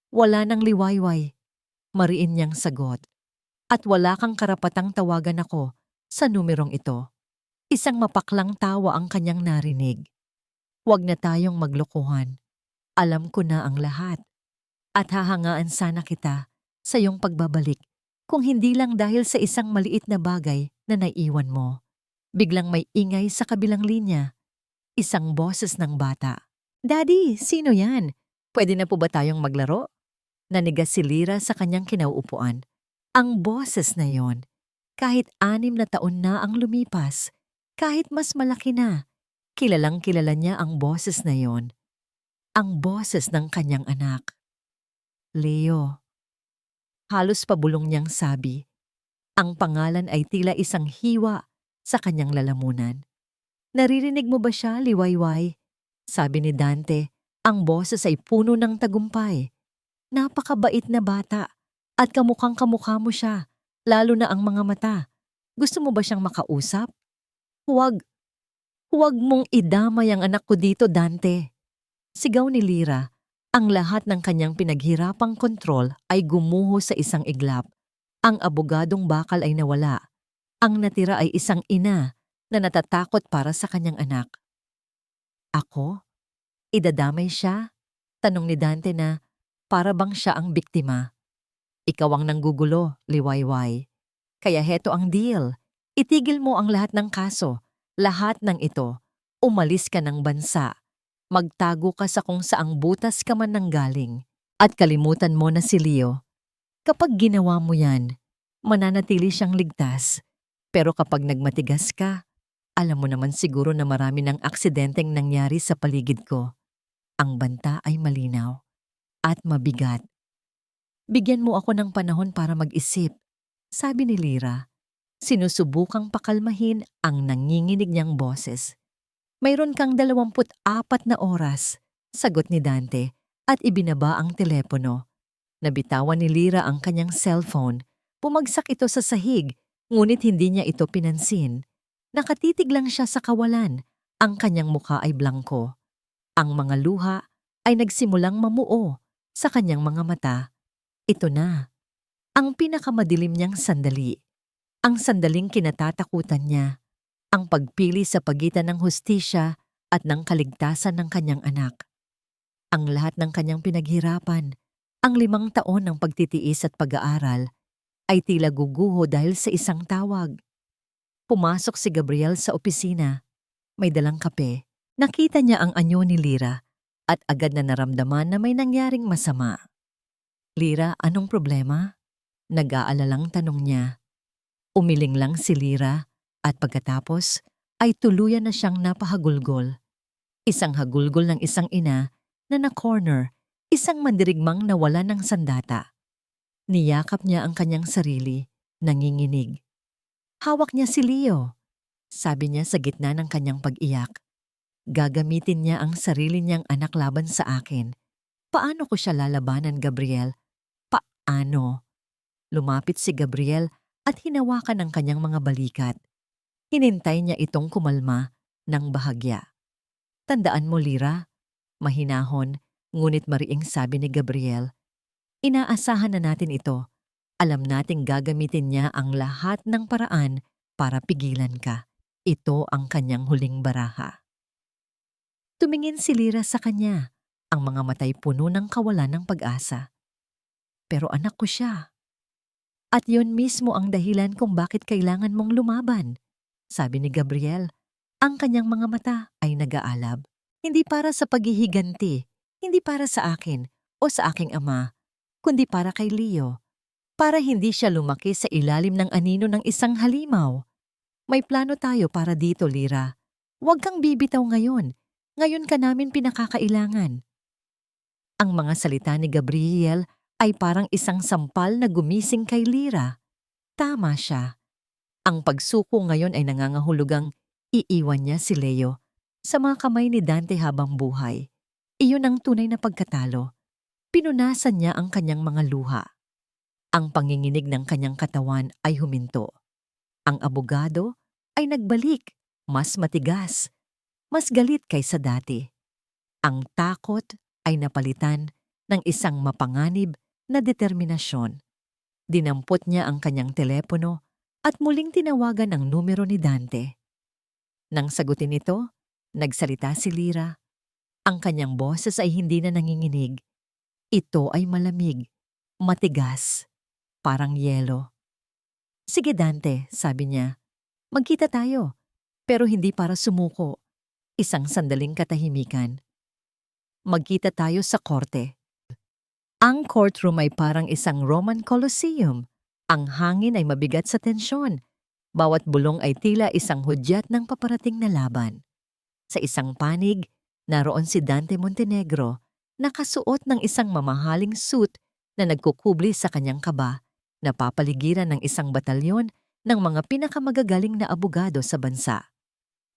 Wala nang liwayway. Mariin niyang sagot. At wala kang karapatang tawagan ako sa numerong ito. Isang mapaklang tawa ang kanyang narinig. Huwag na tayong maglokohan. Alam ko na ang lahat. At hahangaan sana kita sa iyong pagbabalik kung hindi lang dahil sa isang maliit na bagay na naiwan mo. Biglang may ingay sa kabilang linya. Isang boses ng bata. Daddy, sino yan? Pwede na po ba tayong maglaro? Nanigas si Lyra sa kanyang kinauupuan. Ang boses na yon, kahit 6 na taon na ang lumipas, kahit mas malaki na, kilalang kilala niya ang boses na yon. Ang boses ng kanyang anak. Leo. Halos pabulong niyang sabi. Ang pangalan ay tila isang hiwa sa kanyang lalamunan. Naririnig mo ba siya, liwayway? Sabi ni Dante, ang boses ay puno ng tagumpay. Napakabait na bata at kamukhang-kamukha mo siya, lalo na ang mga mata. Gusto mo ba siyang makausap? Huwag mong idamay ang anak ko dito, Dante. Sigaw ni Lyra. Ang lahat ng kanyang pinaghirapang kontrol ay gumuho sa isang iglap. Ang abogadong bakal ay nawala. Ang natira ay isang ina na natatakot para sa kanyang anak. Ako? Idadamay siya? Tanong ni Dante na para bang siya ang biktima. Ikaw ang nanggugulo, liwayway. Kaya heto ang deal. Itigil mo ang lahat ng kaso, lahat ng ito. Umalis ka ng bansa. Magtago ka sa kung saang butas ka man nanggaling at kalimutan mo na si Leo. Kapag ginawa mo yan, mananatili siyang ligtas. Pero kapag nagmatigas ka, alam mo naman siguro na marami ng aksidenteng nangyari sa paligid ko. Ang banta ay malinaw at mabigat. Bigyan mo ako ng panahon para mag-isip, sabi ni Lyra. Sinusubukang pakalmahin ang nanginginig niyang boses. Mayroon kang 24 na oras, sagot ni Dante at ibinaba ang telepono. Nabitawan ni Lyra ang kanyang cellphone. Bumagsak ito sa sahig, ngunit hindi niya ito pinansin. Nakatitig lang siya sa kawalan. Ang kanyang mukha ay blangko. Ang mga luha ay nagsimulang mamuo sa kanyang mga mata. Ito na. Ang pinakamadilim niyang sandali. Ang sandaling kinatatakutan niya. Ang pagpili sa pagitan ng hustisya at ng kaligtasan ng kanyang anak. Ang lahat ng kanyang pinaghirapan, ang 5 taon ng pagtitiis at pag-aaral, ay tila guguho dahil sa isang tawag. Pumasok si Gabriel sa opisina. may dalang kape, nakita niya ang anyo ni Lira at agad na naramdaman na may nangyaring masama. Lira, anong problema? Nag-aalalang tanong niya. Umiling lang si Lira at pagkatapos ay tuluyan na siyang napahagulgol. Isang hagulgol ng isang ina na na-corner, isang mandirigmang nawala ng sandata. Niyakap niya ang kanyang sarili, nanginginig. Hawak niya si Leo, sabi niya sa gitna ng kanyang pag-iyak. Gagamitin niya ang sarili niyang anak laban sa akin. Paano ko siya lalabanan, Gabriel? Paano? Lumapit si Gabriel at hinawakan ang kanyang mga balikat. Hinintay niya itong kumalma ng bahagya. Tandaan mo, Lira, mahinahon, ngunit mariing sabi ni Gabriel. Inaasahan na natin ito. Alam nating gagamitin niya ang lahat ng paraan para pigilan ka. Ito ang kanyang huling baraha. Tumingin si Lira sa kanya, ang mga matay puno ng kawalan ng pag-asa. Pero anak ko siya. At yun mismo ang dahilan kung bakit kailangan mong lumaban, sabi ni Gabriel. Ang kanyang mga mata ay nag-aalab. Hindi para sa paghihiganti, hindi para sa akin o sa aking ama, kundi para kay Leo. Para hindi siya lumaki sa ilalim ng anino ng isang halimaw. May plano tayo para dito, Lira. Huwag kang bibitaw ngayon. Ngayon ka namin pinakakailangan. Ang mga salita ni Gabriel ay parang isang sampal na gumising kay Lira. Tama siya. Ang pagsuko ngayon ay nangangahulugang iiwan niya si Leo sa mga kamay ni Dante habang buhay. Iyon ang tunay na pagkatalo. Pinunasan niya ang kanyang mga luha. Ang panginginig ng kanyang katawan ay huminto. Ang abogado ay nagbalik, mas matigas, mas galit kaysa dati. Ang takot ay napalitan ng isang mapanganib na determinasyon. Dinampot niya ang kanyang telepono at muling tinawagan ang numero ni Dante. Nang sagutin ito, nagsalita si Lira. Ang kanyang boses ay hindi na nanginginig. Ito ay malamig, matigas, parang yelo. Sige Dante, sabi niya. Magkita tayo, pero hindi para sumuko. Isang sandaling katahimikan. Magkita tayo sa korte. Ang courtroom ay parang isang Roman Colosseum. Ang hangin ay mabigat sa tensyon. Bawat bulong ay tila isang hudyat ng paparating na laban. Sa isang panig, naroon si Dante Montenegro, nakasuot ng isang mamahaling suit na nagkukubli sa kanyang kaba, napapaligiran ng isang batalyon ng mga pinakamagagaling na abogado sa bansa.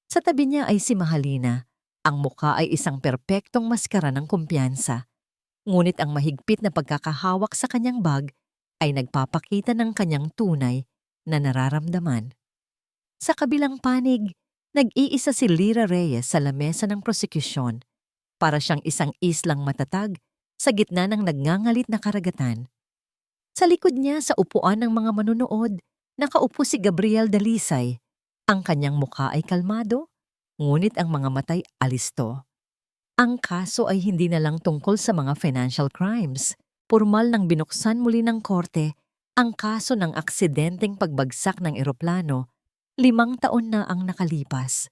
Sa tabi niya ay si Mahalina. Ang mukha ay isang perpektong maskara ng kumpiyansa. Ngunit ang mahigpit na pagkakahawak sa kanyang bag ay nagpapakita ng kanyang tunay na nararamdaman. Sa kabilang panig, nag-iisa si Lira Reyes sa lamesa ng prosekusyon. Para siyang isang islang matatag sa gitna ng nagngangalit na karagatan. Sa likod niya sa upuan ng mga manunood, nakaupo si Gabriel Dalisay. Ang kanyang mukha ay kalmado, ngunit ang mga matay alisto. Ang kaso ay hindi na lang tungkol sa mga financial crimes. Pormal nang binuksan muli ng korte ang kaso ng aksidenteng pagbagsak ng eroplano. 5 taon na ang nakalipas.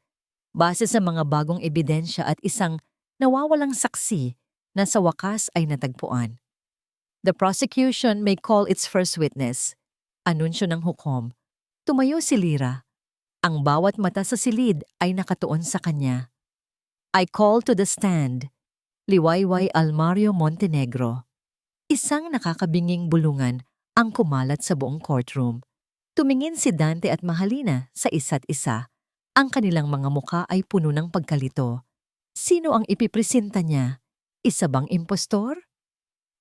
Base sa mga bagong ebidensya at isang nawawalang saksi na sa wakas ay natagpuan. The prosecution may call its first witness. Anunsyo ng hukom. Tumayo si Lira. Ang bawat mata sa silid ay nakatuon sa kanya. I call to the stand, Liwayway Almario Montenegro. Isang nakakabinging bulungan ang kumalat sa buong courtroom. Tumingin si Dante at Mahalina sa isa't isa. Ang kanilang mga mukha ay puno ng pagkalito. Sino ang ipipresenta niya? Isa bang impostor?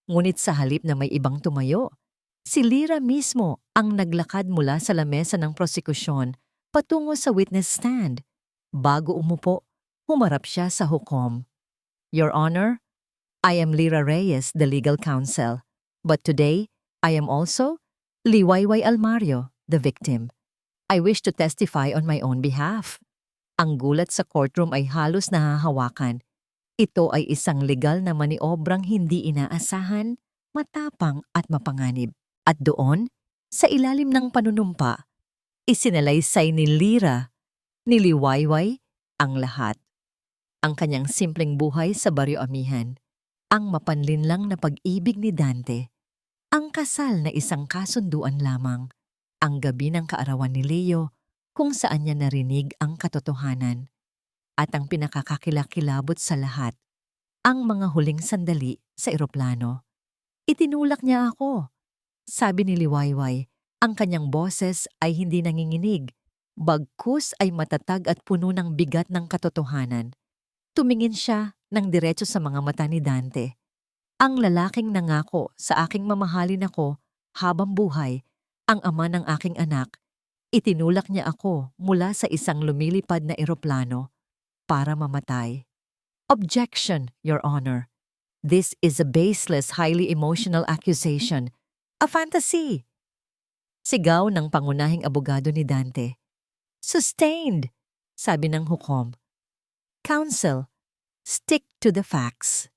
Ngunit sa halip na may ibang tumayo, si Lira mismo ang naglakad mula sa lamesa ng prosekusyon patungo sa witness stand. Bago umupo, humarap siya sa hukom. Your Honor, I am Lira Reyes, the legal counsel. But today, I am also Liwayway Almario, the victim. I wish to testify on my own behalf. Ang gulat sa courtroom ay halos nahahawakan. Ito ay isang legal na maniobrang hindi inaasahan, matapang at mapanganib. At doon, sa ilalim ng panunumpa, isinalaysay ni Lira, ni Liwayway ang lahat. Ang kanyang simpleng buhay sa Barrio Amihan, ang mapanlinlang na pag-ibig ni Dante, ang kasal na isang kasunduan lamang, ang gabi ng kaarawan ni Leo kung saan niya narinig ang katotohanan, at ang pinakakakilakilabot sa lahat, ang mga huling sandali sa eroplano. Itinulak niya ako. Sabi ni Liwayway, ang kanyang boses ay hindi nanginginig, bagkus ay matatag at puno ng bigat ng katotohanan. Tumingin siya ng diretso sa mga mata ni Dante. Ang lalaking nangako sa aking mamahalin ako habang buhay, ang ama ng aking anak, itinulak niya ako mula sa isang lumilipad na eroplano para mamatay. Objection, Your Honor. This is a baseless, highly emotional accusation. A fantasy. Sigaw ng pangunahing abogado ni Dante. Sustained, sabi ng hukom. Counsel, stick to the facts.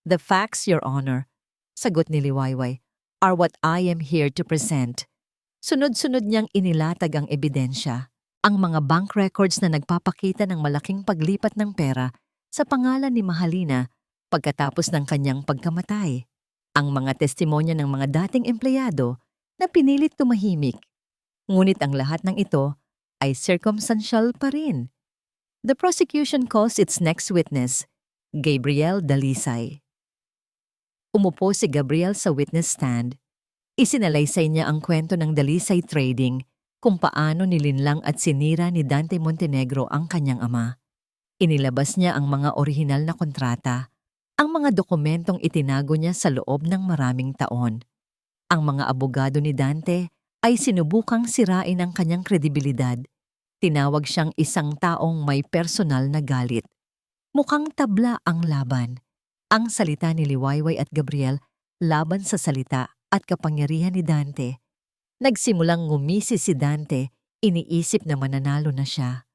The facts, Your Honor, sagot ni Liwayway, are what I am here to present. Sunod-sunod niyang inilatag ang ebidensya, ang mga bank records na nagpapakita ng malaking paglipat ng pera sa pangalan ni Mahalina pagkatapos ng kanyang pagkamatay, ang mga testimonya ng mga dating empleyado na pinilit tumahimik. Ngunit ang lahat ng ito ay circumstantial pa rin. The prosecution calls its next witness, Gabriel Dalisay. Umupo si Gabriel sa witness stand. Isinalaysay niya ang kwento ng Dalisay Trading kung paano nilinlang at sinira ni Dante Montenegro ang kanyang ama. Inilabas niya ang mga orihinal na kontrata, ang mga dokumentong itinago niya sa loob ng maraming taon. Ang mga abogado ni Dante ay sinubukang sirain ang kanyang kredibilidad. Tinawag siyang isang taong may personal na galit. Mukhang tabla ang laban. Ang salita ni Liwayway at Gabriel laban sa salita at kapangyarihan ni Dante. Nagsimulang ngumisi si Dante, iniisip na mananalo na siya.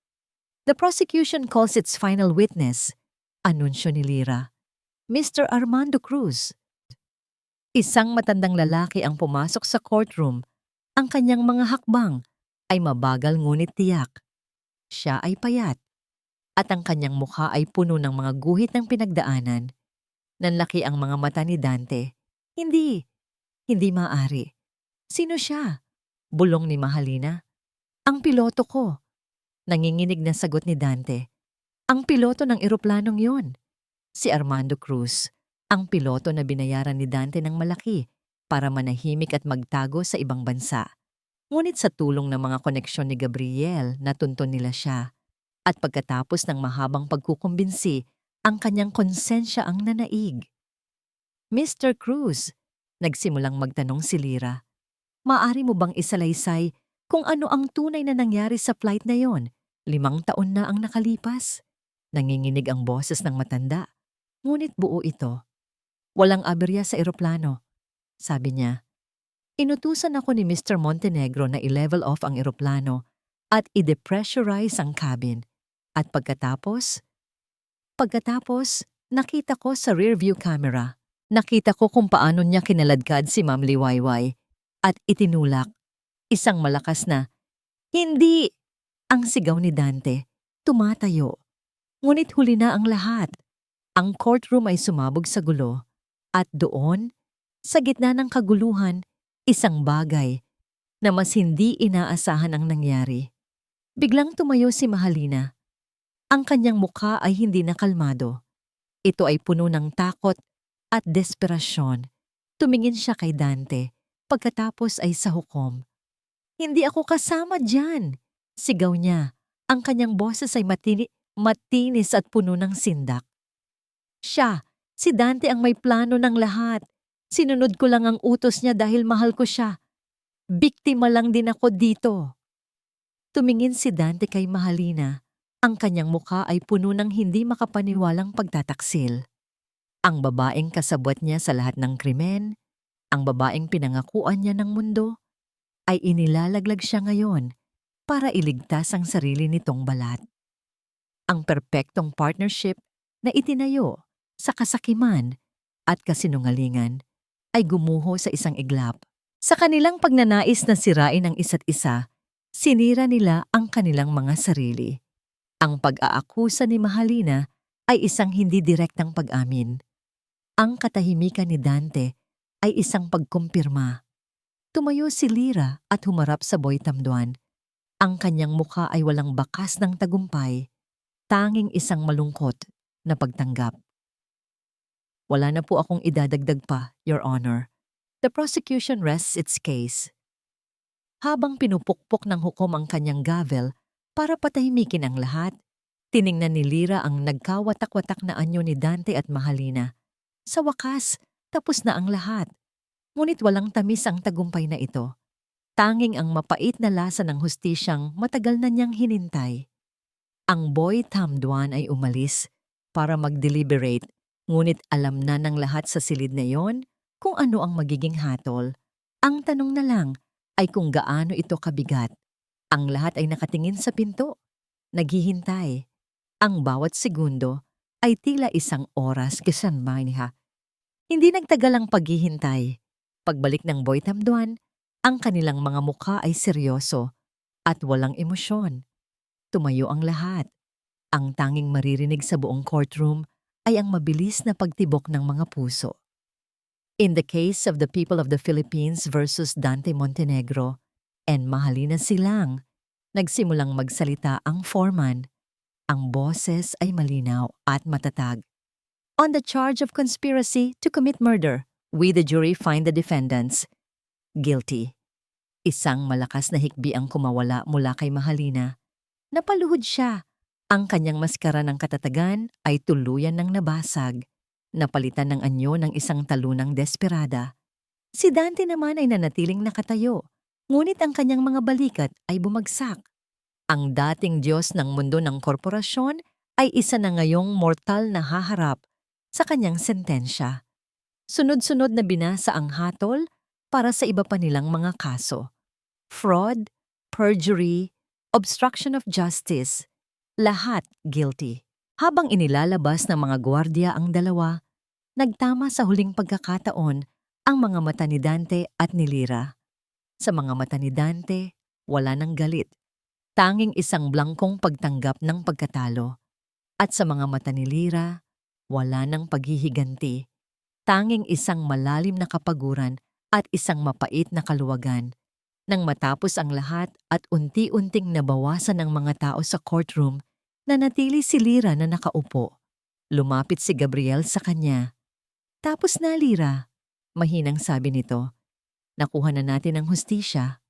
The prosecution calls its final witness, anunsyo ni Lira, Mr. Armando Cruz. Isang matandang lalaki ang pumasok sa courtroom. Ang kanyang mga hakbang ay mabagal ngunit tiyak. Siya ay payat, at ang kanyang mukha ay puno ng mga guhit ng pinagdaanan. Nanlaki ang mga mata ni Dante. Hindi maaari. Sino siya? Bulong ni Mahalina. Ang piloto ko. Nanginginig na sagot ni Dante. Ang piloto ng eroplanong yon. Si Armando Cruz, ang piloto na binayaran ni Dante ng malaki para manahimik at magtago sa ibang bansa. Ngunit sa tulong ng mga koneksyon ni Gabriel, natunton nila siya. At pagkatapos ng mahabang pagkukumbinsi, ang kanyang konsensya ang nanaig. Mr. Cruz, nagsimulang magtanong si Lira, maaari mo bang isalaysay kung ano ang tunay na nangyari sa flight na yon? 5 taon na ang nakalipas. Nanginginig ang boses ng matanda. Ngunit buo ito. Walang aberya sa eroplano, sabi niya. Inutusan ako ni Mr. Montenegro na i-level off ang eroplano at i-depressurize ang cabin. At pagkatapos, nakita ko sa rearview camera. Nakita ko kung paano niya kinaladkad si Ma'am Liwayway at itinulak. Isang malakas na, "Hindi!" Ang sigaw ni Dante, tumatayo. Ngunit huli na ang lahat. Ang courtroom ay sumabog sa gulo. At doon, sa gitna ng kaguluhan, isang bagay na mas hindi inaasahan ang nangyari. Biglang tumayo si Mahalina. Ang kanyang mukha ay hindi nakalmado. Ito ay puno ng takot at desperasyon. Tumingin siya kay Dante, pagkatapos ay sa hukom. "Hindi ako kasama dyan!" Sigaw niya. Ang kanyang boses ay matinis at puno ng sindak. Siya, si Dante ang may plano ng lahat. Sinunod ko lang ang utos niya dahil mahal ko siya. Biktima lang din ako dito. Tumingin si Dante kay Mahalina. Ang kanyang mukha ay puno ng hindi makapaniwalang pagtataksil. Ang babaeng kasabwat niya sa lahat ng krimen, ang babaeng pinangakuan niya ng mundo, ay inilalaglag siya ngayon para iligtas ang sarili nitong balat. Ang perpektong partnership na itinayo sa kasakiman at kasinungalingan ay gumuho sa isang iglap. Sa kanilang pagnanais na sirain ang isa't isa, sinira nila ang kanilang mga sarili. Ang pag-aakusa ni Mahalina ay isang hindi direktang pag-amin. Ang katahimikan ni Dante ay isang pagkumpirma. Tumayo si Lyra at humarap sa Boy Tamduan. Ang kanyang mukha ay walang bakas ng tagumpay, tanging isang malungkot na pagtanggap. Wala na po akong idadagdag pa, Your Honor. The prosecution rests its case. Habang pinupukpok ng hukom ang kanyang gavel para patahimikin ang lahat, tiningnan ni Lyra ang nagkawatak-watak na anyo ni Dante at Mahalina. Sa wakas, tapos na ang lahat. Ngunit walang tamis ang tagumpay na ito. Tanging ang mapait na lasa ng hustisyang matagal na niyang hinintay. Ang Boy Tamduan ay umalis para mag-deliberate, ngunit alam na ng lahat sa silid na yon kung ano ang magiging hatol. Ang tanong na lang ay kung gaano ito kabigat. Ang lahat ay nakatingin sa pinto, naghihintay. Ang bawat segundo ay tila isang oras kasanmayha. Hindi nagtagal ang paghihintay. Pagbalik ng Boy Tamduan, ang kanilang mga mukha ay seryoso at walang emosyon. Tumayo ang lahat. Ang tanging maririnig sa buong courtroom ay ang mabilis na pagtibok ng mga puso. In the case of the people of the Philippines versus Dante Montenegro and Mahalina Silang, nagsimulang magsalita ang foreman. Ang boses ay malinaw at matatag. On the charge of conspiracy to commit murder, we the jury find the defendants guilty. Isang malakas na hikbi ang kumawala mula kay Mahalina. Napaluhod siya. Ang kanyang maskara ng katatagan ay tuluyan ng nabasag. Napalitan ng anyo ng isang talunang desperada. Si Dante naman ay nanatiling nakatayo, ngunit ang kanyang mga balikat ay bumagsak. Ang dating Diyos ng mundo ng korporasyon ay isa na ngayong mortal na haharap sa kanyang sentensya. Sunod-sunod na binasa ang hatol para sa iba pa nilang mga kaso. Fraud, perjury, obstruction of justice, lahat guilty. Habang inilalabas ng mga gwardiya ang dalawa, nagtama sa huling pagkakataon ang mga mata ni Dante at ni Lyra. Sa mga mata ni Dante, wala nang galit. Tanging isang blangkong pagtanggap ng pagkatalo. At sa mga mata ni Lyra, wala nang paghihiganti. Tanging isang malalim na kapaguran at isang mapait na kaluwagan. Nang matapos ang lahat at unti-unting nabawasan ng mga tao sa courtroom, nanatili si Lyra na nakaupo. Lumapit si Gabriel sa kanya. Tapos na, Lyra, mahinang sabi nito. Nakuha na natin ang hustisya.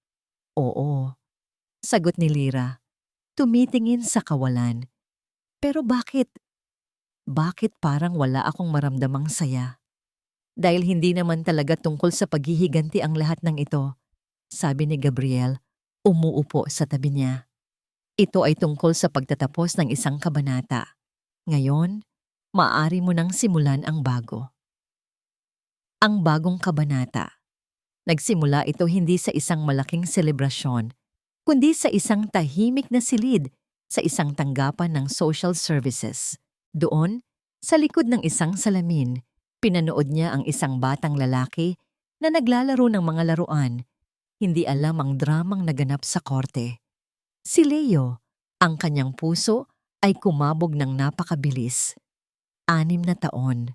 Oo, sagot ni Lyra, tumitingin sa kawalan. Pero bakit? Bakit parang wala akong maramdamang saya? Dahil hindi naman talaga tungkol sa paghihiganti ang lahat ng ito, sabi ni Gabriel, umuupo sa tabi niya. Ito ay tungkol sa pagtatapos ng isang kabanata. Ngayon, maaari mo nang simulan ang bago. Ang bagong kabanata. Nagsimula ito hindi sa isang malaking selebrasyon, kundi sa isang tahimik na silid sa isang tanggapan ng social services. Doon, sa likod ng isang salamin, pinanood niya ang isang batang lalaki na naglalaro ng mga laruan. Hindi alam ang dramang naganap sa korte. Si Leo, ang kanyang puso ay kumabog ng napakabilis. 6 na taon.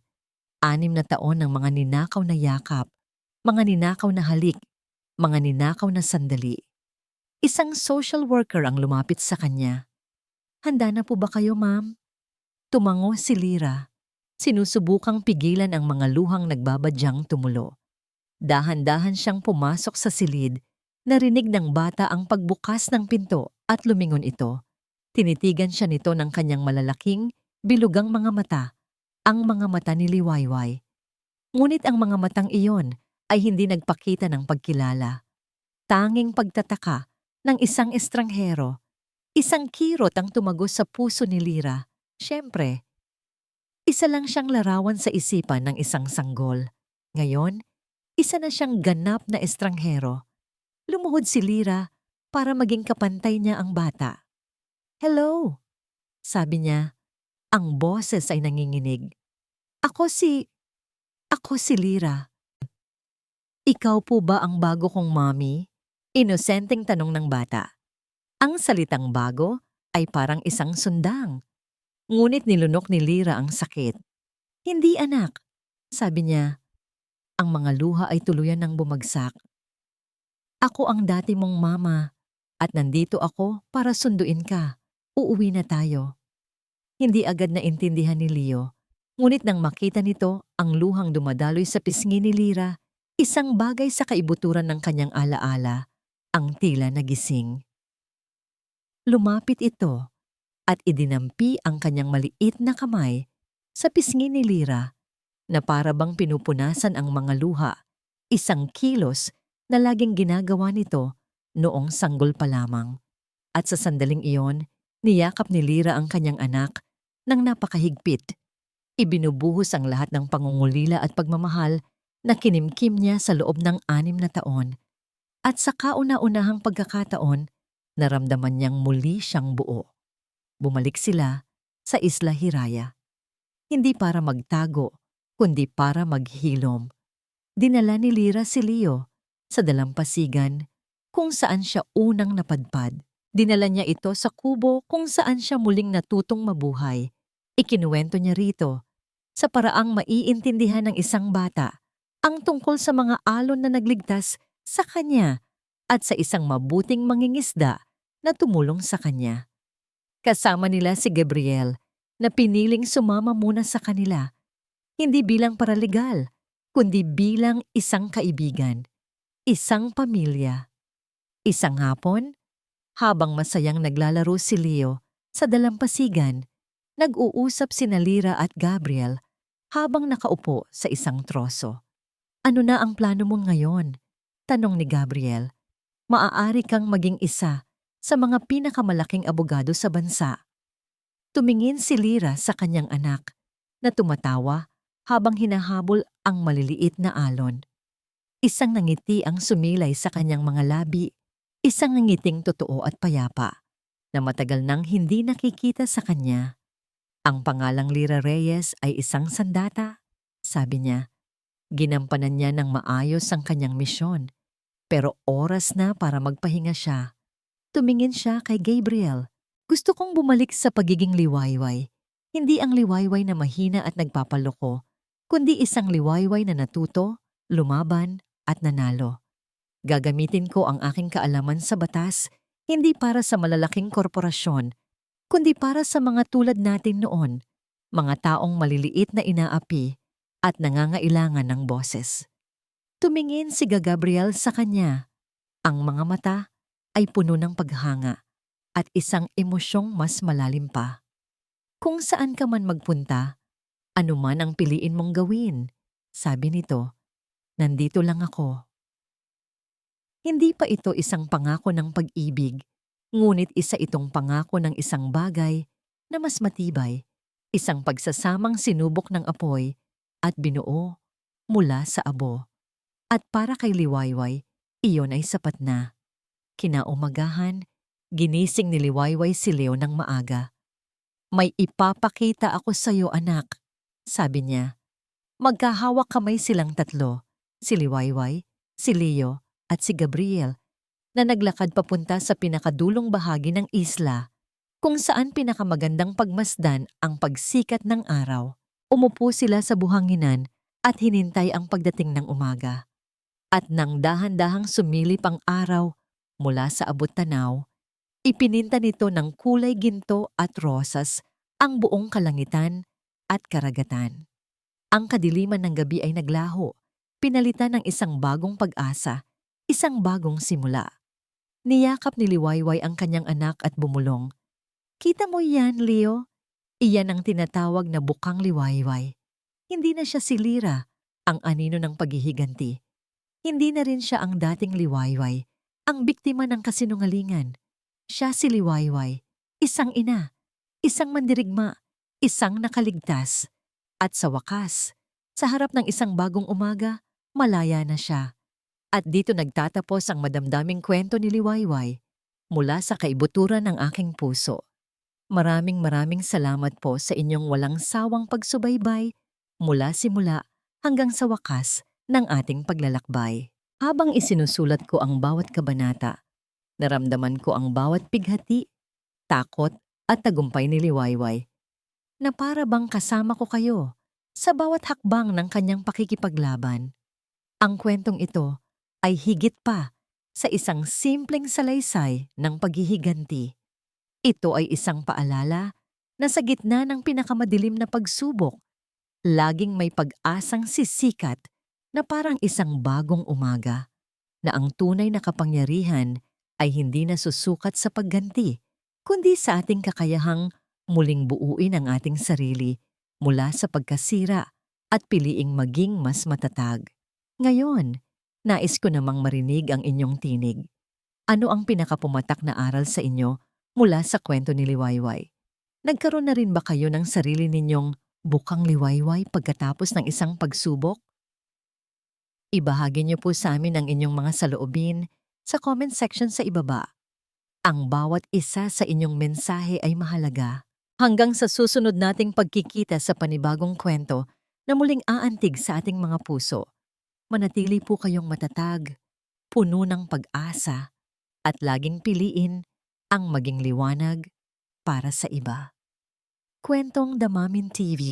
6 na taon ng mga ninakaw na yakap, mga ninakaw na halik, mga ninakaw na sandali. Isang social worker ang lumapit sa kanya. Handa na po ba kayo, ma'am? Tumango si Lyra. Sinusubukang pigilan ang mga luhang nagbabadyang tumulo. Dahan-dahan siyang pumasok sa silid, narinig ng bata ang pagbukas ng pinto at lumingon ito. Tinitigan siya nito ng kanyang malalaking, bilugang mga mata, ang mga mata ni Liwayway. Ngunit ang mga matang iyon ay hindi nagpakita ng pagkilala. Tanging pagtataka ng isang estranghero, isang kirot ang tumagos sa puso ni Lyra. Siyempre, isa lang siyang larawan sa isipan ng isang sanggol. Ngayon, isa na siyang ganap na estranghero. Lumuhod si Lyra para maging kapantay niya ang bata. Hello, sabi niya. Ang boses ay nanginginig. Ako si Lyra. Ikaw po ba ang bago kong mommy? Inosenteng tanong ng bata. Ang salitang bago ay parang isang sundang. Ngunit nilunok ni Lyra ang sakit. Hindi anak, sabi niya. Ang mga luha ay tuluyan ng bumagsak. Ako ang dati mong mama at nandito ako para sunduin ka. Uuwi na tayo. Hindi agad na intindihan ni Leo. Ngunit nang makita nito ang luhang dumadaloy sa pisngi ni Lyra, isang bagay sa kaibuturan ng kanyang alaala, ang tila nagising. Lumapit ito at idinampi ang kanyang maliit na kamay sa pisngi ni Lyra na para bang pinupunasan ang mga luha, isang kilos na laging ginagawa nito noong sanggol pa lamang. At sa sandaling iyon, niyakap ni Lyra ang kanyang anak ng napakahigpit. Ibinubuhos ang lahat ng pangungulila at pagmamahal na kinimkim niya sa loob ng 6 na taon. At sa kauna-unahang pagkakataon, naramdaman niyang muli siyang buo. Bumalik sila sa Isla Hiraya. Hindi para magtago, kundi para maghilom. Dinala ni Lyra si Leo sa dalampasigan kung saan siya unang napadpad. Dinala niya ito sa kubo kung saan siya muling natutong mabuhay. Ikinuwento niya rito, sa paraang maiintindihan ng isang bata, ang tungkol sa mga alon na nagligtas sa kanya at sa isang mabuting mangingisda na tumulong sa kanya. Kasama nila si Gabriel na piniling sumama muna sa kanila, hindi bilang paralegal, kundi bilang isang kaibigan, isang pamilya. Isang hapon, habang masayang naglalaro si Leo sa dalampasigan, nag-uusap sina Lyra at Gabriel habang nakaupo sa isang troso. Ano na ang plano mo ngayon? Tanong ni Gabriel. Maaari kang maging isa sa mga pinakamalaking abogado sa bansa. Tumingin si Lyra sa kanyang anak na tumatawa habang hinahabol ang maliliit na alon. Isang ngiti ang sumilay sa kanyang mga labi, isang ngiting totoo at payapa na matagal nang hindi nakikita sa kanya. Ang pangalang Lyra Reyes ay isang sandata, sabi niya. Ginampanan niya ng maayos ang kanyang misyon, pero oras na para magpahinga siya. Tumingin siya kay Gabriel. Gusto kong bumalik sa pagiging liwayway. Hindi ang liwayway na mahina at nagpapaloko, kundi isang liwayway na natuto, lumaban at nanalo. Gagamitin ko ang aking kaalaman sa batas, hindi para sa malalaking korporasyon, kundi para sa mga tulad natin noon, mga taong maliliit na inaapi at nangangailangan ng boses. Tumingin si Gabriel sa kanya. Ang mga mata ay puno ng paghanga at isang emosyong mas malalim pa. Kung saan ka man magpunta, anuman ang piliin mong gawin, sabi nito, nandito lang ako. Hindi pa ito isang pangako ng pag-ibig, ngunit isa itong pangako ng isang bagay na mas matibay, isang pagsasamang sinubok ng apoy at binuo mula sa abo. At para kay Liwayway, iyon ay sapat na. Kinaumagahan, ginising ni Liwayway si Leo ng maaga. May ipapakita ako sa iyo, anak, sabi niya. Magkahawak kamay silang tatlo, si Liwayway, si Leo at si Gabriel, na naglakad papunta sa pinakadulong bahagi ng isla, kung saan pinakamagandang pagmasdan ang pagsikat ng araw. Umupo sila sa buhanginan at hinintay ang pagdating ng umaga. At nang dahan-dahang sumilip ang araw mula sa abot tanaw, ipininta nito ng kulay ginto at rosas ang buong kalangitan at karagatan. Ang kadiliman ng gabi ay naglaho, pinalitan ng isang bagong pag-asa, isang bagong simula. Niyakap ni Liwayway ang kanyang anak at bumulong. Kita mo yan, Leo? Iyan ang tinatawag na bukang Liwayway. Hindi na siya si Lyra, ang anino ng paghihiganti. Hindi na rin siya ang dating Liwayway, ang biktima ng kasinungalingan. Siya si Liwayway, isang ina, isang mandirigma, isang nakaligtas. At sa wakas, sa harap ng isang bagong umaga, malaya na siya. At dito nagtatapos ang madamdaming kwento ni Liwayway mula sa kaibuturan ng aking puso. Maraming salamat po sa inyong walang sawang pagsubaybay mula simula hanggang sa wakas ng ating paglalakbay. Habang isinusulat ko ang bawat kabanata, naramdaman ko ang bawat pighati, takot at tagumpay ni Liwayway na para bang kasama ko kayo sa bawat hakbang ng kanyang pakikipaglaban. Ang kwentong ito ay higit pa sa isang simpleng salaysay ng paghihiganti. Ito ay isang paalala na sa gitna ng pinakamadilim na pagsubok, laging may pag-asang sisikat na parang isang bagong umaga, na ang tunay na kapangyarihan ay hindi nasusukat sa pagganti, kundi sa ating kakayahang muling buuin ang ating sarili mula sa pagkasira at piliing maging mas matatag. Ngayon, nais ko namang marinig ang inyong tinig. Ano ang pinakapumatak na aral sa inyo mula sa kwento ni Liwayway? Nagkaroon na rin ba kayo ng sarili ninyong bukang liwayway pagkatapos ng isang pagsubok? Ibahagi niyo po sa amin ang inyong mga saloobin sa comment section sa ibaba. Ang bawat isa sa inyong mensahe ay mahalaga. Hanggang sa susunod nating pagkikita sa panibagong kwento na muling aantig sa ating mga puso, manatili po kayong matatag, puno ng pag-asa, at laging piliin ang maging liwanag para sa iba. Kwentong Damamin TV.